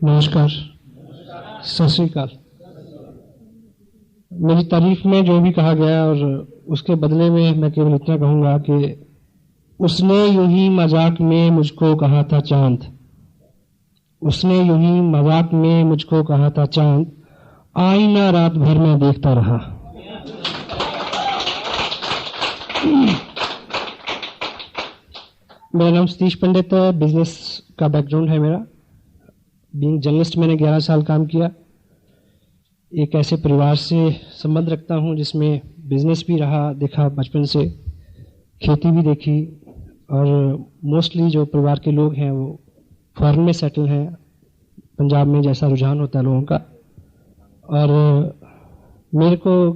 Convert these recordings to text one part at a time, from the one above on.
नमस्कार, सत श्री अकाल। मेरी तारीफ में जो भी कहा गया और उसके बदले में मैं केवल इतना कहूंगा कि उसने यूं ही मजाक में मुझको कहा था चांद, उसने यूं ही मजाक में मुझको कहा था चांद, आईना रात भर में देखता रहा। मेरा नाम सतीश पंडित है, बिजनेस का बैकग्राउंड है मेरा। बीइंग जर्नलिस्ट मैंने 11 साल काम किया। एक ऐसे परिवार से संबंध रखता हूं जिसमें बिजनेस भी रहा, देखा बचपन से, खेती भी देखी, और मोस्टली जो परिवार के लोग हैं वो फॉरेन में सेटल हैं, पंजाब में जैसा रुझान होता है लोगों का। और मेरे को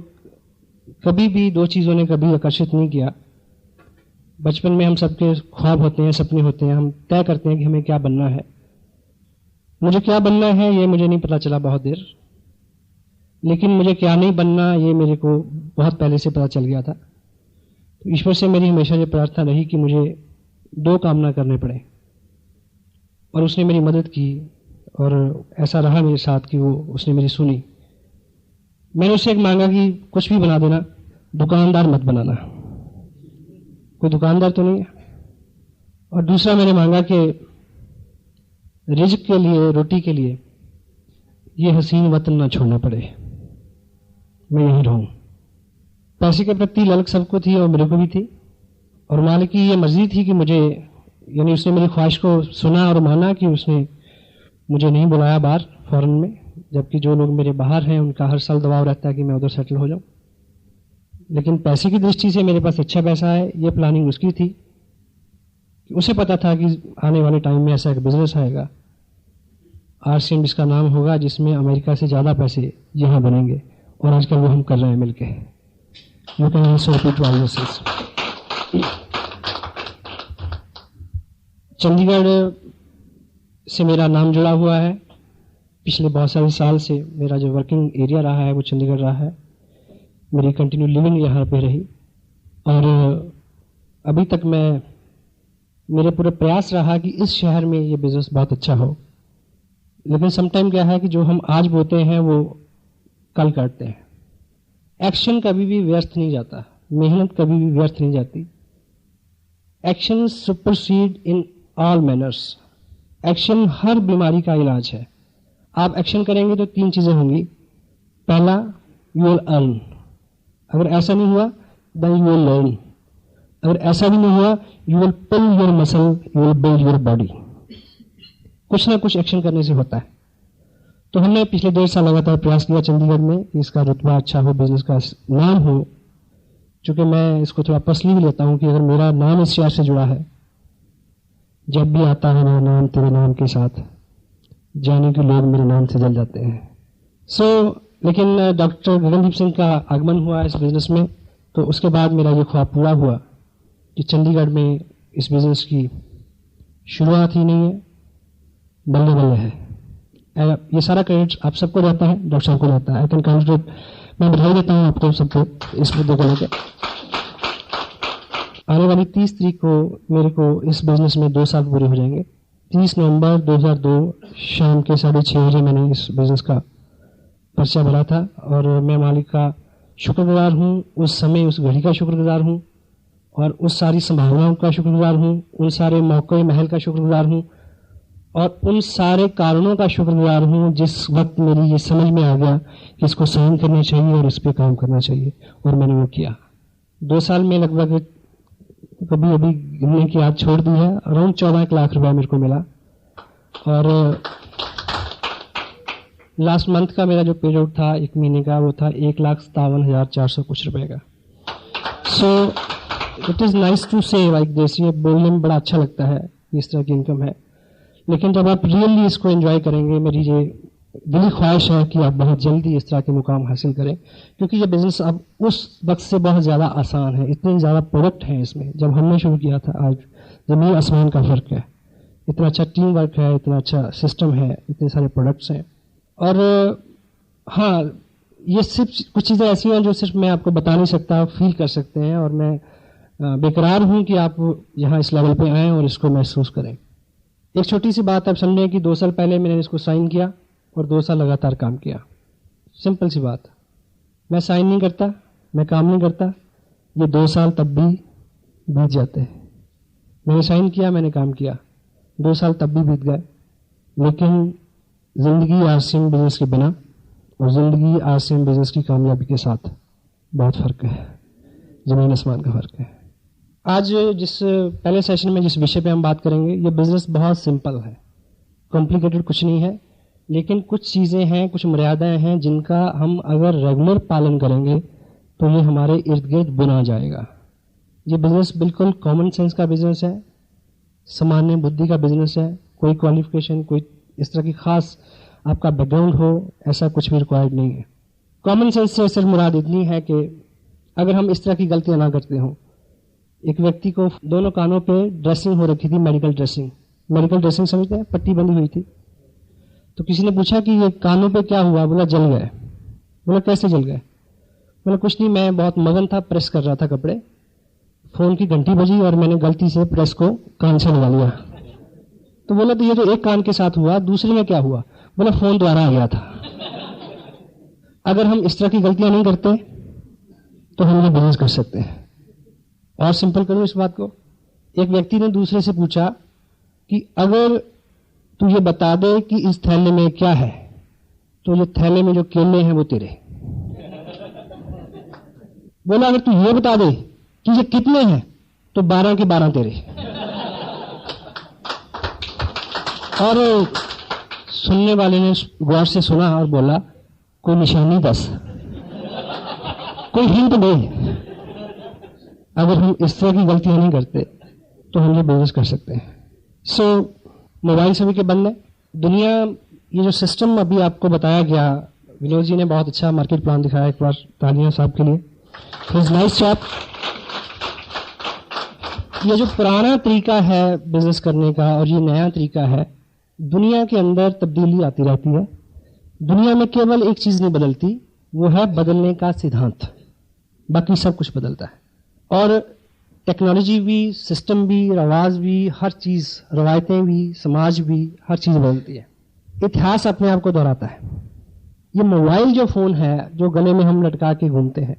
कभी भी दो चीज़ों ने कभी आकर्षित नहीं किया। बचपन में हम सबके ख्वाब होते हैं, सपने होते हैं, हम तय करते हैं कि हमें क्या बनना है। मुझे क्या बनना है ये मुझे नहीं पता चला बहुत देर, लेकिन मुझे क्या नहीं बनना ये मेरे को बहुत पहले से पता चल गया था। तो ईश्वर से मेरी हमेशा ये प्रार्थना रही कि मुझे दो काम ना करने पड़े, और उसने मेरी मदद की, और ऐसा रहा मेरे साथ कि उसने मेरी सुनी। मैंने उससे एक मांगा कि कुछ भी बना देना, दुकानदार मत बनाना, कोई दुकानदार तो नहीं है। और दूसरा मैंने मांगा कि रिज़्क के लिए, रोटी के लिए ये हसीन वतन ना छोड़ना पड़े, मैं यहीं रहूं। पैसे के प्रति ललक सबको थी और मेरे को भी थी, और मालिक की ये मर्जी थी कि मुझे, यानी उसने मेरी ख्वाहिश को सुना और माना कि उसने मुझे नहीं बुलाया बाहर फॉरेन में, जबकि जो लोग मेरे बाहर हैं उनका हर साल दबाव रहता है कि मैं उधर सेटल हो जाऊं। लेकिन पैसे की दृष्टि से मेरे पास अच्छा पैसा है, ये प्लानिंग उसकी थी। उसे पता था कि आने वाले टाइम में ऐसा एक बिजनेस आएगा, RCM इसका नाम होगा, जिसमें अमेरिका से ज़्यादा पैसे यहाँ बनेंगे, और आजकल वो हम कर रहे हैं मिलके। You can also repeat viruses. Chandigarh से मेरा नाम जुड़ा हुआ है। पिछले बहुत सारे साल से मेरा जो वर्किंग एरिया रहा है वो चंडीगढ़ रहा है। मेरी कंटिन्यू लिविंग यहाँ पे रही, और अभी तक मेरे पूरा प्रयास रहा कि इस शहर में ये बिजनेस बहुत अच्छा हो। लेकिन समटाइम क्या है कि जो हम आज बोते हैं वो कल करते हैं। एक्शन कभी भी व्यर्थ नहीं जाता, मेहनत कभी भी व्यर्थ नहीं जाती। Action supersede in all manners. Action हर बीमारी का इलाज है। आप एक्शन करेंगे तो 3 चीजें होंगी। पहला, यू विल अर्न। अगर ऐसा नहीं हुआ देन यू विल लर्न। अगर ऐसा भी नहीं हुआ, you will pull your muscle, you will build your body. कुछ ना कुछ एक्शन करने से होता है। तो हमने पिछले 1.5 साल लगातार प्रयास किया चंडीगढ़ में कि इसका रुतबा अच्छा हो, बिजनेस का नाम हो। चूंकि मैं इसको थोड़ा पर्सनली भी लेता हूं कि अगर मेरा नाम इस शहर से जुड़ा है, जब भी आता है मेरा नाम तेरे नाम के साथ, जाने के लोग मेरे नाम से जल जाते हैं। लेकिन डॉक्टर गगनदीप सिंह का आगमन हुआ इस बिजनेस में, तो उसके बाद मेरा ये ख्वाब पूरा हुआ कि चंडीगढ़ में इस बिजनेस की शुरुआत ही नहीं है, बल्ले बल्ले है। ये सारा क्रेडिट आप सबको जाता है, डॉक्टर साहब को जाता है। आई कैन काउंट, मैं बधाई देता हूँ आपको सबको इस मुद्दे को लेकर। आने वाली 30 तारीख को मेरे को इस बिजनेस में 2 साल पूरे हो जाएंगे। 30 नवंबर 2002 शाम के 6:30 बजे मैंने इस बिजनेस का पर्चा भरा था, और मैं मालिक का शुक्रगुजार हूँ, उस समय उस घड़ी का शुक्रगुजार हूँ, और उस सारी संभावनाओं का शुक्रगुजार हूँ, उन सारे मौके महल का शुक्रगुजार हूँ, और उन सारे कारणों का शुक्रगुजार हूँ जिस वक्त मेरी ये समझ में आ गया कि इसको साइन करना चाहिए और इस पे काम करना चाहिए, और मैंने वो किया। 2 साल में लगभग, कभी अभी गिनने की याद छोड़ दी है, अराउंड 14 लाख रुपया मेरे को मिला। और लास्ट मंथ का मेरा जो पे आउट था 1 महीने का, वो था 1,57,400 कुछ रुपए का। So it is nice to say like this. ये बोलने में बड़ा अच्छा लगता है इस तरह की इनकम है, लेकिन जब आप रियली इसको एंजॉय करेंगे, मेरी ये दिली ख्वाहिश है कि आप बहुत जल्दी इस तरह के मुकाम हासिल करें, क्योंकि ये बिजनेस अब उस वक्त से बहुत ज़्यादा आसान है। इतने ज़्यादा प्रोडक्ट हैं इसमें। जब हमने शुरू किया था, आज ज़मीन आसमान का फ़र्क है। इतना अच्छा टीम वर्क है, इतना अच्छा सिस्टम है, इतने सारे प्रोडक्ट्स हैं। और हाँ, ये सिर्फ कुछ चीज़ें ऐसी हैं जो सिर्फ मैं आपको बता नहीं सकता, फील कर सकते हैं, और मैं बेकरार हूँ कि आप यहाँ इस लेवल पे आएँ और इसको महसूस करें। एक छोटी सी बात आप समझें कि 2 साल पहले मैंने इसको साइन किया और 2 साल लगातार काम किया। सिंपल सी बात। मैं साइन नहीं करता, मैं काम नहीं करता, ये 2 साल तब भी बीत जाते हैं। मैंने साइन किया, मैंने काम किया, 2 साल तब भी बीत गए। लेकिन जिंदगी आरसीएम बिजनेस के बिना और जिंदगी आरसीएम बिजनेस की कामयाबी के साथ बहुत फर्क है, जमीन आसमान का फर्क है। आज जिस पहले सेशन में जिस विषय पे हम बात करेंगे, ये बिजनेस बहुत सिंपल है, कॉम्प्लिकेटेड कुछ नहीं है, लेकिन कुछ चीज़ें हैं, कुछ मर्यादाएं हैं जिनका हम अगर रेगुलर पालन करेंगे तो ये हमारे इर्द गिर्द बुना जाएगा। ये बिजनेस बिल्कुल कॉमन सेंस का बिजनेस है, सामान्य बुद्धि का बिजनेस है। कोई क्वालिफिकेशन, कोई इस तरह की खास आपका बैकग्राउंड हो, ऐसा कुछ भी रिक्वायर्ड नहीं है। कॉमन सेंस से सिर्फ मुराद इतनी है कि अगर हम इस तरह की गलतियां ना करते हों। एक व्यक्ति को दोनों कानों पे ड्रेसिंग हो रखी थी, मेडिकल ड्रेसिंग। मेडिकल ड्रेसिंग समझते हैं, पट्टी बंधी हुई थी। तो किसी ने पूछा कि ये कानों पे क्या हुआ? बोला जल गए। बोला कैसे जल गए? बोला कुछ नहीं, मैं बहुत मगन था, प्रेस कर रहा था कपड़े, फोन की घंटी बजी और मैंने गलती से प्रेस को कान से लगा लिया। तो बोला तो ये तो एक कान के साथ हुआ, दूसरे में क्या हुआ? बोला फोन द्वारा आ गया था। अगर हम इस तरह की गलतियां नहीं करते तो हम ये बिजनेस कर सकते हैं। और सिंपल करूं इस बात को, एक व्यक्ति ने दूसरे से पूछा कि अगर तू ये बता दे कि इस थैले में क्या है, तो ये थैले में जो केले हैं वो तेरे। बोला अगर तू ये बता दे कि ये कितने हैं, तो 12 के 12 तेरे। और सुनने वाले ने गौर से सुना और बोला कोई निशानी दस, कोई हिंट दे। अगर हम इस तरह की गलतियां नहीं करते तो हम ये बिजनेस कर सकते हैं। सो मोबाइल सभी के बंद है। दुनिया, ये जो सिस्टम अभी आपको बताया गया, विनोद जी ने बहुत अच्छा मार्केट प्लान दिखाया। एक बार तालियां साहब के लिए, इज नाइस जॉब। ये जो पुराना तरीका है बिजनेस करने का और ये नया तरीका है, दुनिया के अंदर तब्दीली आती रहती है। दुनिया में केवल एक चीज नहीं बदलती, वो है बदलने का सिद्धांत। बाकी सब कुछ बदलता है। और टेक्नोलॉजी भी, सिस्टम भी, रवाज भी, हर चीज, रवायतें भी, समाज भी, हर चीज बदलती है। इतिहास अपने आप को दोहराता है। ये मोबाइल जो फोन है जो गले में हम लटका के घूमते हैं,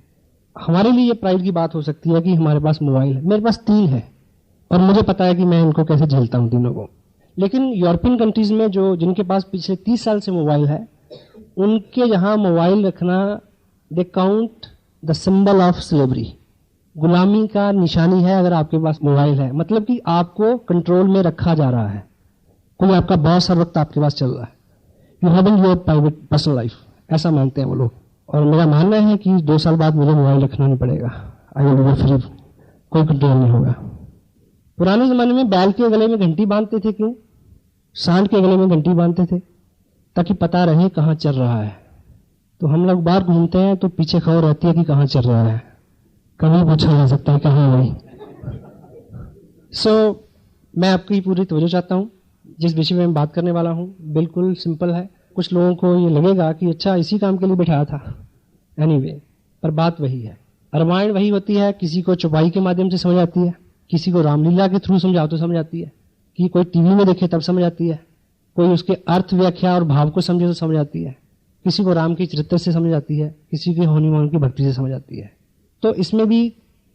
हमारे लिए ये प्राइड की बात हो सकती है कि हमारे पास मोबाइल है। मेरे पास 3 है और मुझे पता है कि मैं इनको कैसे झेलता हूं तीनों को। लेकिन यूरोपियन कंट्रीज में जो जिनके पास पिछले 30 साल से मोबाइल है, उनके यहाँ मोबाइल रखना, they count the symbol of slavery, गुलामी का निशानी है अगर आपके पास मोबाइल है। मतलब कि आपको कंट्रोल में रखा जा रहा है, कोई आपका बॉस हर वक्त आपके पास चल रहा है। You having your private personal life, ऐसा मानते हैं वो लोग। और मेरा मानना है कि 2 साल बाद मुझे मोबाइल रखना नहीं पड़ेगा। आई विल बी फ्री, कोई कंट्रोल नहीं होगा। पुराने जमाने में बैल के गले में घंटी बांधते थे, क्यों? सांड के गले में घंटी बांधते थे ताकि पता रहे कहाँ चल रहा है। तो हम लोग बाहर घूमते हैं तो पीछे खबर रहती है कि कहाँ चल रहा है, कभी पूछा जा सकता है कहाँ नहीं। मैं आपकी पूरी तवज्जो चाहता हूँ। जिस विषय में मैं बात करने वाला हूँ बिल्कुल सिंपल है। कुछ लोगों को ये लगेगा कि अच्छा इसी काम के लिए बैठाया था, एनीवे, पर बात वही है। रामायण वही होती है, किसी को चौपाई के माध्यम से समझ आती है, किसी को रामलीला के थ्रू समझाओ तो समझ आती है, कि कोई टीवी में देखे तब समझ आती है, कोई उसके अर्थ, व्याख्या और भाव को समझे तो समझ आती है, किसी को राम के चरित्र से समझ आती है, किसी की हनुमान की भक्ति से समझ आती है। तो इसमें भी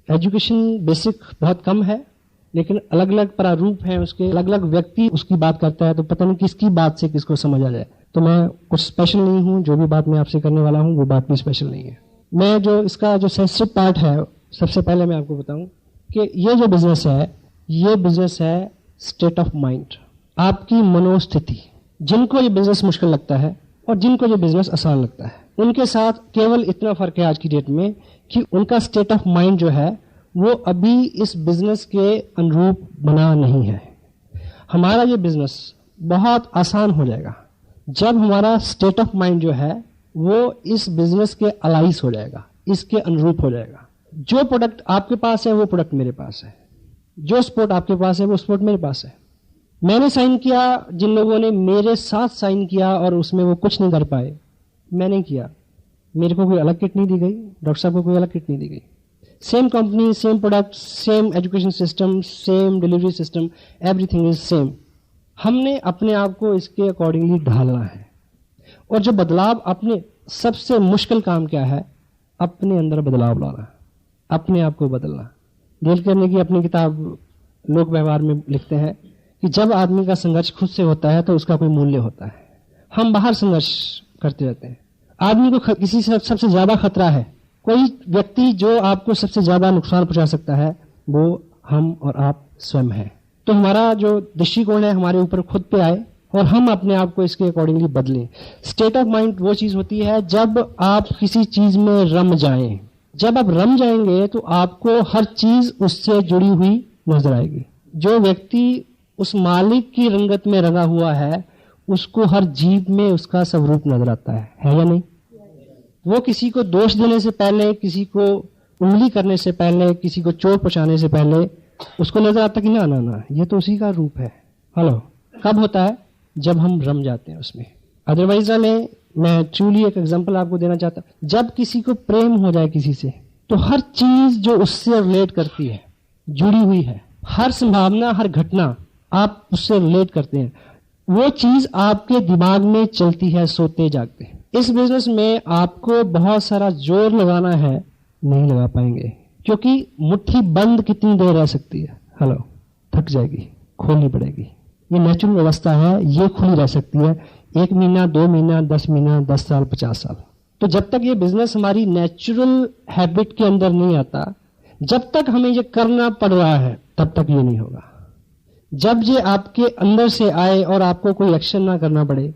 एजुकेशन बेसिक बहुत कम है, लेकिन अलग अलग प्रारूप हैं उसके, अलग अलग व्यक्ति उसकी बात करता है, तो पता नहीं किसकी बात से किसको समझ आ जाए। तो मैं कुछ स्पेशल नहीं हूं, जो भी बात मैं आपसे करने वाला हूं वो बात भी स्पेशल नहीं है। मैं जो इसका जो सेंसिटिव पार्ट है, सबसे पहले मैं आपको बताऊं कि ये जो बिजनेस है, ये बिजनेस है स्टेट ऑफ माइंड, आपकी मनोस्थिति। जिनको ये बिजनेस मुश्किल लगता है और जिनको ये बिजनेस आसान लगता है, उनके साथ केवल इतना फर्क है आज की डेट में कि उनका स्टेट ऑफ माइंड जो है वो अभी इस बिजनेस के अनुरूप बना नहीं है। हमारा ये बिजनेस बहुत आसान हो जाएगा जब हमारा स्टेट ऑफ माइंड जो है वो इस बिजनेस के अलाइस हो जाएगा, इसके अनुरूप हो जाएगा। जो प्रोडक्ट आपके पास है वो प्रोडक्ट मेरे पास है, जो स्पोर्ट आपके पास है वो स्पोर्ट मेरे पास है। मैंने साइन किया, जिन लोगों ने मेरे साथ साइन किया और उसमें वो कुछ नहीं कर पाए, मैंने किया। मेरे को कोई अलग किट नहीं दी गई, डॉक्टर साहब को कोई अलग किट नहीं दी गई। Same company, same product, same education system, same delivery system, everything is same. हमने अपने आप को इसके अकॉर्डिंगली ढालना है। और जो बदलाव, अपने सबसे मुश्किल काम क्या है? अपने अंदर बदलाव लाना, अपने आप को बदलना। डेल कार्नेगी अपनी किताब लोक व्यवहार में लिखते हैं कि जब आदमी का संघर्ष खुद से होता है तो उसका कोई मूल्य होता है। हम बाहर संघर्ष करते रहते हैं। आदमी को किसी से सबसे ज्यादा खतरा है, कोई व्यक्ति जो आपको सबसे ज्यादा नुकसान पहुंचा सकता है, वो हम और आप स्वयं हैं। तो हमारा जो दृष्टिकोण है हमारे ऊपर खुद पे आए और हम अपने आप को इसके अकॉर्डिंगली बदलें। स्टेट ऑफ माइंड वो चीज होती है जब आप किसी चीज में रम जाएं। जब आप रम जाएंगे तो आपको हर चीज उससे जुड़ी हुई नजर आएगी। जो व्यक्ति उस मालिक की रंगत में रंगा हुआ है उसको हर जीव में उसका स्वरूप नजर आता है या नहीं? वो किसी को दोष देने से पहले, किसी को उंगली करने से पहले, किसी को चोट पहुंचाने से पहले उसको नजर आता कि ना ना ना ये तो उसी का रूप है। हेलो, कब होता है? जब हम रम जाते हैं उसमें। अदरवाइज मैं ट्रूली एक एग्जांपल आपको देना चाहता हूं। जब किसी को प्रेम हो जाए किसी से, तो हर चीज जो उससे रिलेट करती है, जुड़ी हुई है, हर संभावना, हर घटना आप उससे रिलेट करते हैं, वो चीज आपके दिमाग में चलती है सोते जागते। इस बिजनेस में आपको बहुत सारा जोर लगाना है, नहीं लगा पाएंगे, क्योंकि मुट्ठी बंद कितनी देर रह सकती है? हेलो, थक जाएगी, खोलनी पड़ेगी। ये नेचुरल अवस्था है, ये खुली रह सकती है 1 महीना, 2 महीना, 10 महीना, 10 साल, 50 साल। तो जब तक ये बिजनेस हमारी नेचुरल हैबिट के अंदर नहीं आता, जब तक हमें ये करना पड़ रहा है, तब तक ये नहीं होगा। जब ये आपके अंदर से आए और आपको कोई एक्शन ना करना पड़े,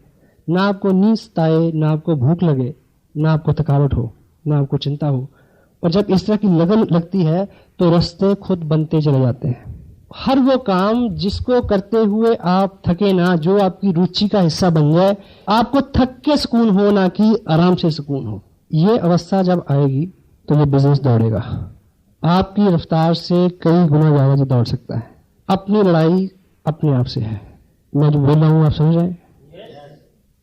ना आपको नींद सताए, ना आपको भूख लगे, ना आपको थकावट हो, ना आपको चिंता हो, और जब इस तरह की लगन लगती है तो रास्ते खुद बनते चले जाते हैं। हर वो काम जिसको करते हुए आप थके ना, जो आपकी रुचि का हिस्सा बन जाए, आपको थक के सुकून हो, ना कि आराम से सुकून हो। ये अवस्था जब आएगी तो ये बिजनेस दौड़ेगा, आपकी रफ्तार से कई गुना ज्यादा दौड़ सकता है। अपनी लड़ाई अपने आप से है। मैं जो बोल रहा हूं आप समझ रहे हैं?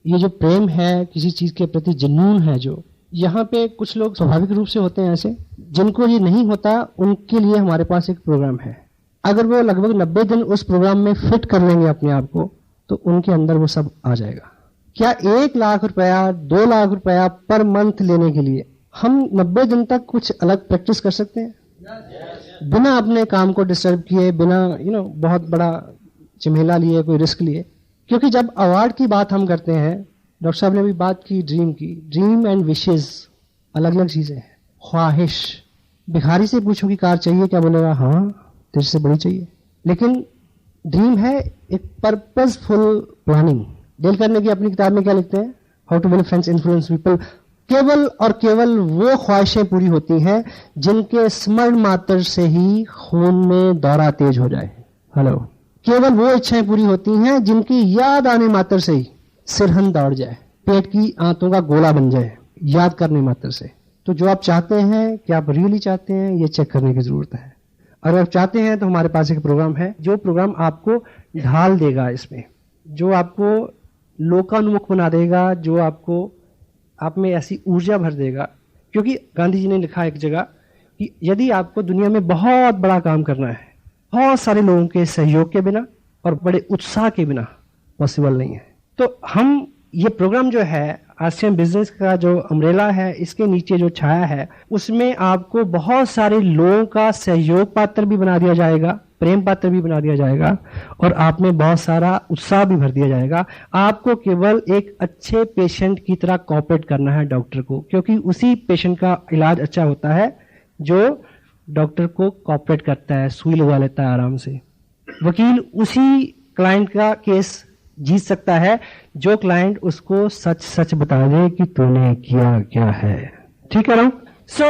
ये जो प्रेम है, किसी चीज के प्रति जुनून है, जो यहाँ पे कुछ लोग स्वाभाविक रूप से होते हैं ऐसे, जिनको ये नहीं होता, उनके लिए हमारे पास एक प्रोग्राम है। अगर वो लगभग 90 दिन उस प्रोग्राम में फिट कर लेंगे अपने आप को, तो उनके अंदर वो सब आ जाएगा। क्या 1 लाख रुपया, 2 लाख रुपया पर मंथ लेने के लिए हम 90 दिन तक कुछ अलग प्रैक्टिस कर सकते हैं? बिना अपने काम को डिस्टर्ब किए, बिना बहुत बड़ा झमेला लिए, कोई रिस्क लिए। क्योंकि जब अवार्ड की बात हम करते हैं, डॉक्टर साहब ने भी बात की ड्रीम की, ड्रीम एंड विशेस अलग अलग चीजें हैं। ख्वाहिश, भिखारी से पूछो कि कार चाहिए, क्या बोलेगा? हाँ, तेरे से बड़ी चाहिए। लेकिन ड्रीम है एक पर्पसफुल प्लानिंग। डेल कार्नेगी अपनी किताब में क्या लिखते हैं? How to win friends, influence people. केवल और केवल वो ख्वाहिशें पूरी होती हैं जिनके स्मरण मात्र से ही खून में दौरा तेज हो जाए। हेलो, केवल वो इच्छाएं पूरी होती हैं जिनकी याद आने मात्र से ही सिरहन दौड़ जाए, पेट की आंतों का गोला बन जाए, याद करने मात्र से। तो जो आप चाहते हैं, क्या आप रियली चाहते हैं, ये चेक करने की जरूरत है। अगर आप चाहते हैं तो हमारे पास एक प्रोग्राम है, जो प्रोग्राम आपको ढाल देगा इसमें, जो आपको लोकानुमुख बना देगा, जो आपको आप में ऐसी ऊर्जा भर देगा। क्योंकि गांधी जी ने लिखा एक जगह कि यदि आपको दुनिया में बहुत बड़ा काम करना है, बहुत सारे लोगों के सहयोग के बिना और बड़े उत्साह के बिना पॉसिबल नहीं है। तो हम ये प्रोग्राम जो है, आरसीएम बिजनेस का जो अम्ब्रेला है, इसके नीचे जो छाया है, उसमें आपको बहुत सारे लोगों का सहयोग पात्र भी बना दिया जाएगा, प्रेम पात्र भी बना दिया जाएगा, और आप में बहुत सारा उत्साह भी भर दिया जाएगा। आपको केवल एक अच्छे पेशेंट की तरह कोऑपरेट करना है डॉक्टर को, क्योंकि उसी पेशेंट का इलाज अच्छा होता है जो डॉक्टर को कोऑपरेट करता है, सुई लगा लेता है आराम से। वकील उसी क्लाइंट का केस जीत सकता है जो क्लाइंट उसको सच सच बता दे कि तूने किया क्या है। ठीक है ना? सो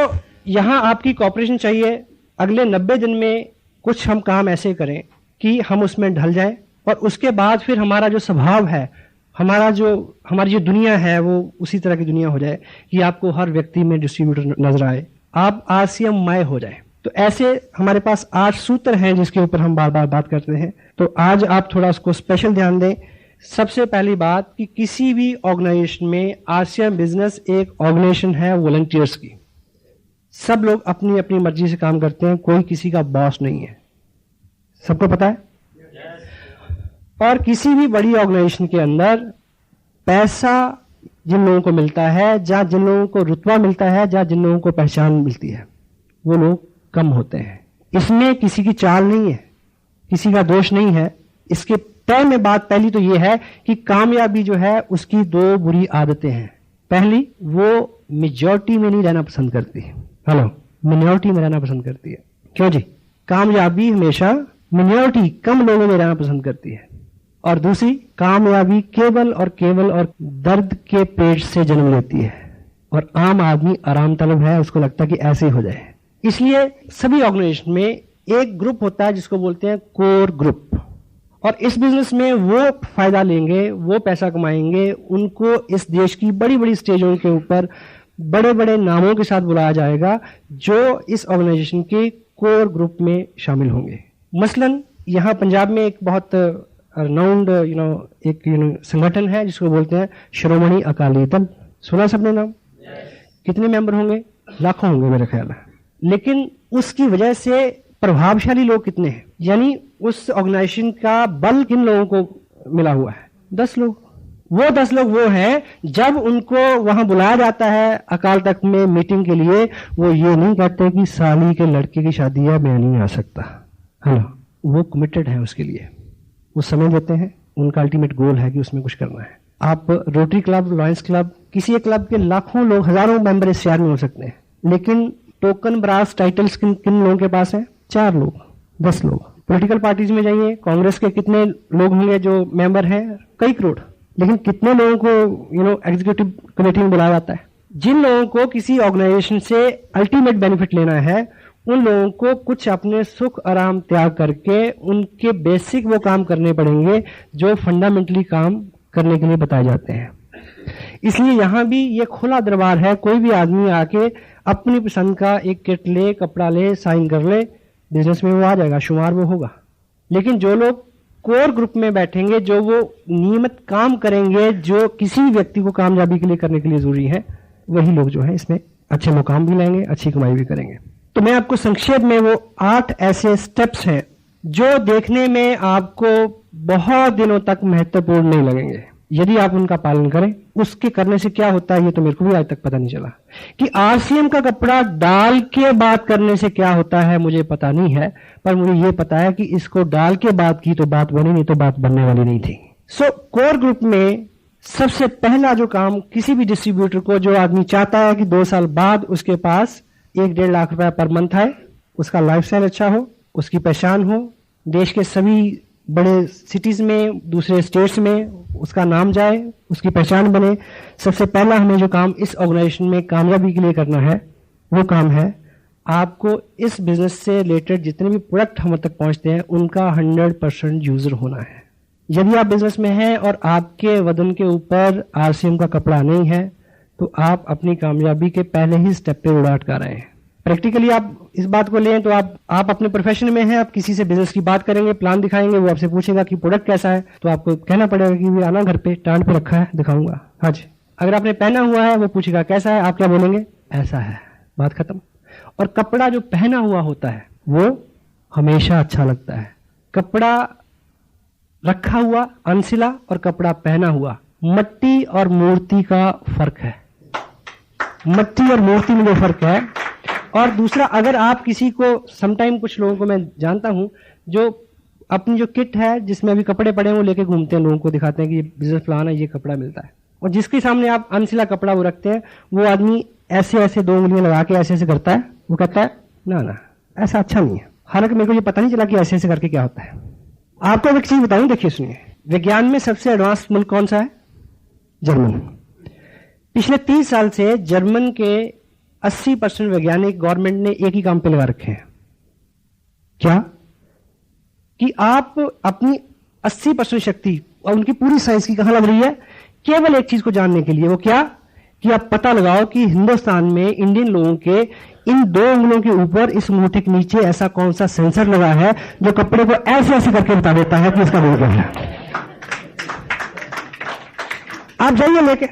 यहां आपकी कोऑपरेशन चाहिए। अगले 90 दिन में कुछ हम काम ऐसे करें कि हम उसमें ढल जाएं, और उसके बाद फिर हमारा जो स्वभाव है, हमारी जो दुनिया है, वो उसी तरह की दुनिया हो जाए कि आपको हर व्यक्ति में डिस्ट्रीब्यूटर नजर आए, आप आरसीएम मय हो जाए। तो ऐसे हमारे पास 8 सूत्र हैं जिसके ऊपर हम बार बार बात करते हैं। तो आज आप थोड़ा उसको स्पेशल ध्यान दें। सबसे पहली बात कि किसी भी ऑर्गेनाइजेशन में, आरसीएम बिजनेस एक ऑर्गेनाइजेशन है वॉलंटियर्स की। सब लोग अपनी अपनी मर्जी से काम करते हैं, कोई किसी का बॉस नहीं है। सबको पता है? और किसी भी बड़ी ऑर्गेनाइजेशन के अंदर पैसा जिन लोगों को मिलता है, जहाँ जिन लोगों को रुतबा मिलता है, जहाँ जिन लोगों को पहचान मिलती है, वो लोग कम होते हैं। इसमें किसी की चाल नहीं है, किसी का दोष नहीं है। इसके तय में बात पहली तो ये है कि कामयाबी जो है उसकी दो बुरी आदतें हैं। पहली, वो मेजॉरिटी में नहीं रहना पसंद करती, हेलो, मिनॉरिटी में रहना पसंद करती है। क्यों जी? कामयाबी हमेशा मिनॉरिटी, कम लोगों में रहना पसंद करती है। और दूसरी, कामयाबी केवल और दर्द के पेट से जन्म लेती है, और आम आदमी आराम तलब है, उसको लगता है कि ऐसे ही हो जाए। इसलिए सभी ऑर्गेनाइजेशन में एक ग्रुप होता है जिसको बोलते हैं कोर ग्रुप, और इस बिजनेस में वो फायदा लेंगे, वो पैसा कमाएंगे, उनको इस देश की बड़ी बड़ी स्टेजों के ऊपर बड़े बड़े नामों के साथ बुलाया जाएगा जो इस ऑर्गेनाइजेशन के कोर ग्रुप में शामिल होंगे। मसलन यहाँ पंजाब में एक बहुत रिनाउंड एक संगठन है जिसको बोलते हैं श्रोमणी अकाली दल। सुना सबने नाम? कितने मेंबर होंगे? लाखों होंगे मेरे ख्याल है। लेकिन उसकी वजह से प्रभावशाली लोग कितने हैं? यानी उस ऑर्गेनाइजेशन का बल किन लोगों को मिला हुआ है? 10 लोग। वो 10 लोग वो हैं, जब उनको वहां बुलाया जाता है अकाल तख्त में मीटिंग के लिए, वो ये नहीं कहते कि साली के लड़के की शादी है, मैं नहीं आ सकता। हेलो, वो कमिटेड है उसके लिए, वो समय देते हैं, उनका अल्टीमेट गोल है कि उसमें कुछ करना है। आप रोटरी क्लब, लॉयंस क्लब, किसी एक क्लब के लाखों लोग, हजारों मेंबर इस शहर में हो सकते हैं, लेकिन टोकन ब्रास टाइटल्स किन किन लोगों के पास है? 4 लोग, 10 लोग। पॉलिटिकल पार्टीज में जाइए, कांग्रेस के कितने लोग होंगे जो मेंबर हैं? कई करोड़। लेकिन कितने लोगों को एग्जीक्यूटिव कमेटी में बुलाया जाता है? जिन लोगों को किसी ऑर्गेनाइजेशन से अल्टीमेट बेनिफिट लेना है, उन लोगों को कुछ अपने सुख आराम त्याग करके उनके बेसिक वो काम करने पड़ेंगे जो फंडामेंटली काम करने के लिए बताए जाते हैं। इसलिए यहां भी ये खुला दरबार है, कोई भी आदमी आके अपनी पसंद का एक किट ले, कपड़ा ले, साइन कर ले, बिजनेस में वो आ जाएगा, शुमार वो होगा। लेकिन जो लोग कोर ग्रुप में बैठेंगे, जो वो नियमित काम करेंगे, जो किसी व्यक्ति को कामयाबी के लिए करने के लिए जरूरी है, वही लोग जो है इसमें अच्छे मुकाम भी लेंगे, अच्छी कमाई भी करेंगे। तो मैं आपको संक्षेप में वो 8 ऐसे स्टेप्स हैं जो देखने में आपको बहुत दिनों तक महत्वपूर्ण नहीं लगेंगे, यदि आप उनका पालन करें। उसके करने से क्या होता है ये तो मेरे को भी आज तक पता नहीं चला। कि आरसीएम का कपड़ा डाल के बात करने से क्या होता है मुझे पता नहीं है, पर मुझे ये पता है कि इसको डाल के बात की तो बात बनी, नहीं तो बात बनने वाली नहीं थी। सो कोर ग्रुप में सबसे पहला जो काम किसी भी डिस्ट्रीब्यूटर को, जो आदमी चाहता है कि 2 साल बाद उसके पास 1-1.5 लाख रुपया पर मंथ आए, उसका लाइफस्टाइल अच्छा हो, उसकी पहचान हो, देश के सभी बड़े सिटीज में, दूसरे स्टेट्स में उसका नाम जाए, उसकी पहचान बने, सबसे पहला हमें जो काम इस ऑर्गेनाइजेशन में कामयाबी के लिए करना है, वो काम है आपको इस बिजनेस से रिलेटेड जितने भी प्रोडक्ट हम तक पहुंचते हैं उनका 100% यूजर होना है। यदि आप बिजनेस में हैं और आपके वजन के ऊपर आरसीएम का कपड़ा नहीं है, तो आप अपनी कामयाबी के पहले ही स्टेप पे उड़ा अटका रहे हैं। प्रैक्टिकली आप इस बात को लें तो आप अपने प्रोफेशन में हैं, आप किसी से बिजनेस की बात करेंगे, प्लान दिखाएंगे, वो आपसे पूछेगा कि प्रोडक्ट कैसा है, तो आपको कहना पड़ेगा कि ये आना घर पे स्टैंड पे रखा है, दिखाऊंगा। हाँ जी। अगर आपने पहना हुआ है, वो पूछेगा कैसा है, आप क्या बोलेंगे? ऐसा है, बात खत्म। और कपड़ा जो पहना हुआ होता है वो हमेशा अच्छा लगता है। कपड़ा रखा हुआ अनसिला और कपड़ा पहना हुआ, मट्टी और मूर्ति का फर्क है। मट्टी और मूर्ति में जो फर्क है। और दूसरा, अगर आप किसी को, समटाइम कुछ लोगों को मैं जानता हूं जो अपनी जो किट है जिसमें अभी कपड़े पड़े हैं वो लेके घूमते हैं, लोगों को दिखाते हैं कि बिजनेस प्लान है, ये कपड़ा मिलता है, और जिसके सामने आप अनसिला कपड़ा वो रखते हैं, वो आदमी ऐसे ऐसे 2 उंगलियां लगा के ऐसे ऐसे करता है, वो कहता है ना ना ऐसा अच्छा नहीं है। हालांकि मेरे को ये पता नहीं चला कि ऐसे ऐसे करके क्या होता है। आपको एक चीज बताऊं, देखिए सुनिए, विज्ञान में सबसे एडवांस मुल्क कौन सा है? जर्मन। पिछले 30 साल से जर्मन के 80% वैज्ञानिक गवर्नमेंट ने एक ही काम पे लगा रखे हैं। क्या? कि आप अपनी 80% शक्ति और उनकी पूरी साइंस की कहां लग रही है? केवल एक चीज को जानने के लिए। वो क्या? कि आप पता लगाओ कि हिंदुस्तान में इंडियन लोगों के इन 2 उंगलियों के ऊपर, इस अंगूठे के नीचे ऐसा कौन सा सेंसर लगा है जो कपड़े को ऐसे ऐसे करके बता देता है कि इसका रोल क्या है। आप जाइए लेके,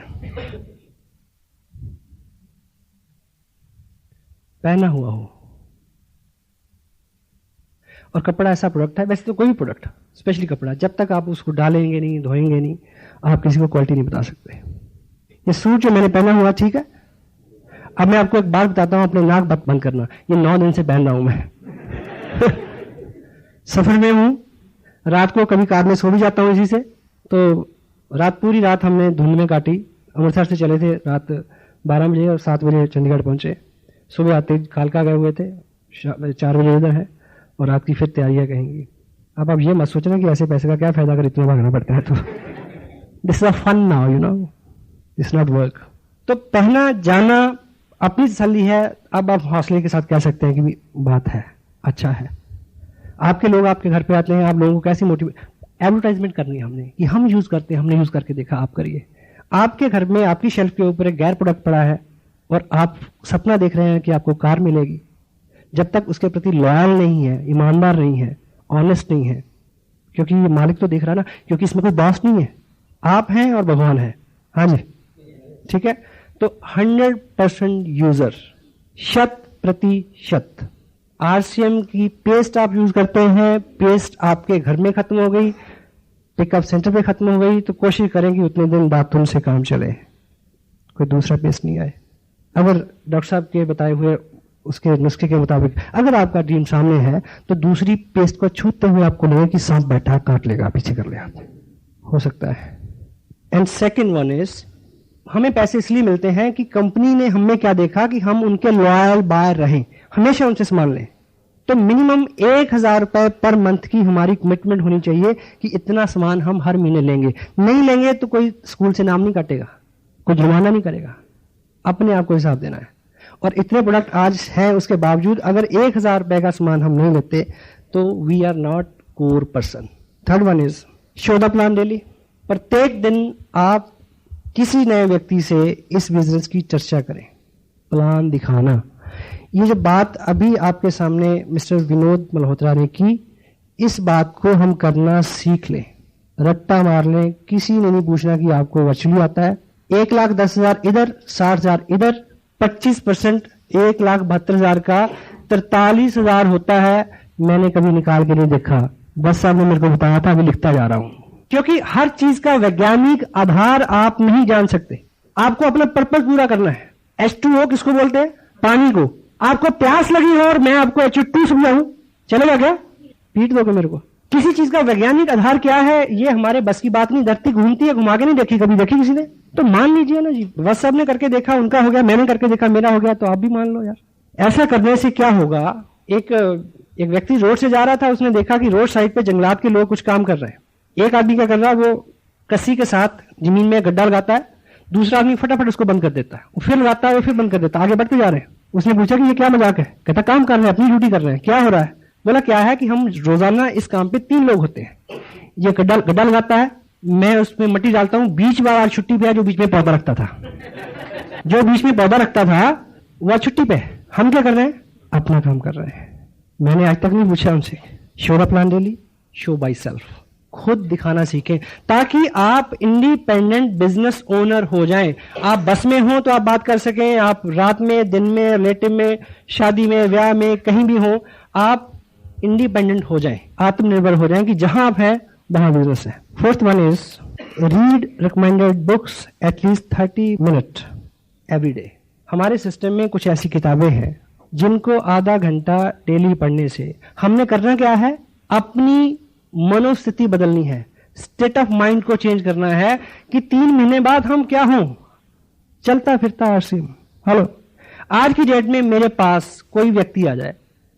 पहना हुआ हो। और कपड़ा ऐसा प्रोडक्ट है, वैसे तो कोई भी प्रोडक्ट, स्पेशली कपड़ा, जब तक आप उसको डालेंगे नहीं, धोएंगे नहीं, आप किसी को क्वालिटी नहीं बता सकते। ये सूट जो मैंने पहना हुआ, ठीक है, अब मैं आपको एक बात बताता हूं, अपने नाक बंद करना, ये 9 दिन से पहन रहा हूं मैं सफर में हूं, रात को कभी कार में सो भी जाता हूं इसी से। तो पूरी रात हमने धुंध में काटी, अमृतसर से चले थे रात 12 बजे और 7 बजे चंडीगढ़ पहुंचे। सुबह आते कालका गए हुए थे, 4 बजे इधर है, और रात की फिर तैयारियां कहेंगी। अब आप ये मत सोचना कि ऐसे पैसे का क्या फायदा अगर इतना भागना पड़ता है तो this is a fun now, you know, this not work. तो पहना जाना अपनी तसल्ली है। अब आप हौसले के साथ कह सकते हैं कि भी बात है, अच्छा है। आपके लोग आपके घर पे आते हैं, आप लोगों को कैसे एडवर्टाइजमेंट करनी है हमने, कि हम यूज करते हैं, हमने यूज करके देखा, आप करिए। आपके घर में आपकी शेल्फ के ऊपर एक गैर प्रोडक्ट पड़ा है और आप सपना देख रहे हैं कि आपको कार मिलेगी, जब तक उसके प्रति लॉयल नहीं है, ईमानदार नहीं है, ऑनेस्ट नहीं है, क्योंकि ये मालिक तो देख रहा है ना, क्योंकि इसमें कोई बॉस नहीं है, आप हैं और भगवान है। हाँ जी, ठीक है। तो 100% यूजर, 100% आरसीएम की पेस्ट आप यूज करते हैं, पेस्ट आपके घर में खत्म हो गई, पिकअप सेंटर पे खत्म हो गई, तो कोशिश करें कि उतने दिन बाथरूम से काम चले, कोई दूसरा पेस्ट नहीं आए। अगर डॉक्टर साहब के बताए हुए उसके नुस्खे के मुताबिक अगर आपका ड्रीम सामने है, तो दूसरी पेस्ट को छूते हुए आपको लगे कि सांप बैठा काट लेगा, पीछे कर ले, आप हो सकता है। एंड सेकेंड वन इज, हमें पैसे इसलिए मिलते हैं कि कंपनी ने हमें क्या देखा कि हम उनके लॉयल बायर रहें, हमेशा उनसे सामान लें। तो मिनिमम 1000 रुपए पर मंथ की हमारी कमिटमेंट होनी चाहिए कि इतना सामान हम हर महीने लेंगे। नहीं लेंगे तो कोई स्कूल से नाम नहीं काटेगा, कोई जुर्माना नहीं करेगा, अपने आप को हिसाब देना है। और इतने प्रोडक्ट आज हैं, उसके बावजूद अगर 1000 रुपए का सामान हम नहीं लेते तो we are not core person. Third one is show the plan daily. प्रत्येक दिन आप किसी नए व्यक्ति से इस बिजनेस की चर्चा करें, प्लान दिखाना। ये जो बात अभी आपके सामने मिस्टर विनोद मल्होत्रा ने की, इस बात को हम करना सीख लें, रट्टा मार लें। किसी ने नहीं पूछना कि आपको वर्चुअली आता है। 1,10,000 इधर, 60,000 इधर, 25% 1,72,000 का 43,000 होता है। मैंने कभी निकाल के नहीं देखा, बस साहब ने मेरे को बताया था, अभी लिखता जा रहा हूं। क्योंकि हर चीज का वैज्ञानिक आधार आप नहीं जान सकते, आपको अपना पर्पज पूरा करना है। H2O किसको बोलते हैं? पानी को। आपको प्यास लगी हो और मैं आपको H2 समझाऊं, चलेगा क्या? पीट दोगे मेरे को? किसी चीज का वैज्ञानिक आधार क्या है, ये हमारे बस की बात नहीं। धरती घूमती है, घुमा के नहीं देखी, कभी देखी किसी ने? तो मान लीजिए ना जी, बस सबने करके देखा, उनका हो गया, मैंने करके देखा, मेरा हो गया, तो आप भी मान लो यार। ऐसा करने से क्या होगा? एक व्यक्ति रोड से जा रहा था, उसने देखा कि रोड साइड पे जंगलात के लोग कुछ काम कर रहे हैं। एक आदमी क्या कर रहा है, वो कस्सी के साथ जमीन में गड्ढा लगाता है, दूसरा आदमी फटाफट उसको बंद कर देता है, फिर लगाता है, फिर बंद कर देता है, आगे बढ़ते जा रहे हैं। उसने पूछा कि ये क्या मजाक है? कहता काम कर रहे हैं, अपनी ड्यूटी कर रहे हैं। क्या हो रहा है? बोला क्या है कि हम रोजाना इस काम पे 3 लोग होते हैं। ये गड्ढा लगाता है, मैं उसमें मिट्टी डालता हूं, बीच बार आज छुट्टी पे है, जो बीच में पौधा रखता था, जो बीच में पौधा रखता था वह छुट्टी पे। हम क्या कर रहे हैं? अपना काम कर रहे हैं। मैंने आज तक नहीं पूछा उनसे। Show the plan daily, show by self. खुद दिखाना सीखें ताकि आप इंडिपेंडेंट बिजनेस ओनर हो जाएं। आप बस में हो तो आप बात कर सकें, आप रात में, दिन में, रिलेटिव में, शादी में, ब्याह में, कहीं भी हो, आप इंडिपेंडेंट हो जाएं, आत्मनिर्भर हो जाएं कि जहां आप हैं वहां बिजनेस है। Fourth one is read recommended books at least 30 minute every day. हमारे सिस्टम में कुछ ऐसी किताबें हैं जिनको आधा घंटा डेली पढ़ने से हमने करना क्या है? अपनी मनोस्थिति बदलनी है, स्टेट ऑफ माइंड को चेंज करना है कि 3 महीने बाद हम क्या हों? चलता फिरता आरसीएम। हेलो, आज की डेट में मेरे पास कोई व्यक्ति आ जाए,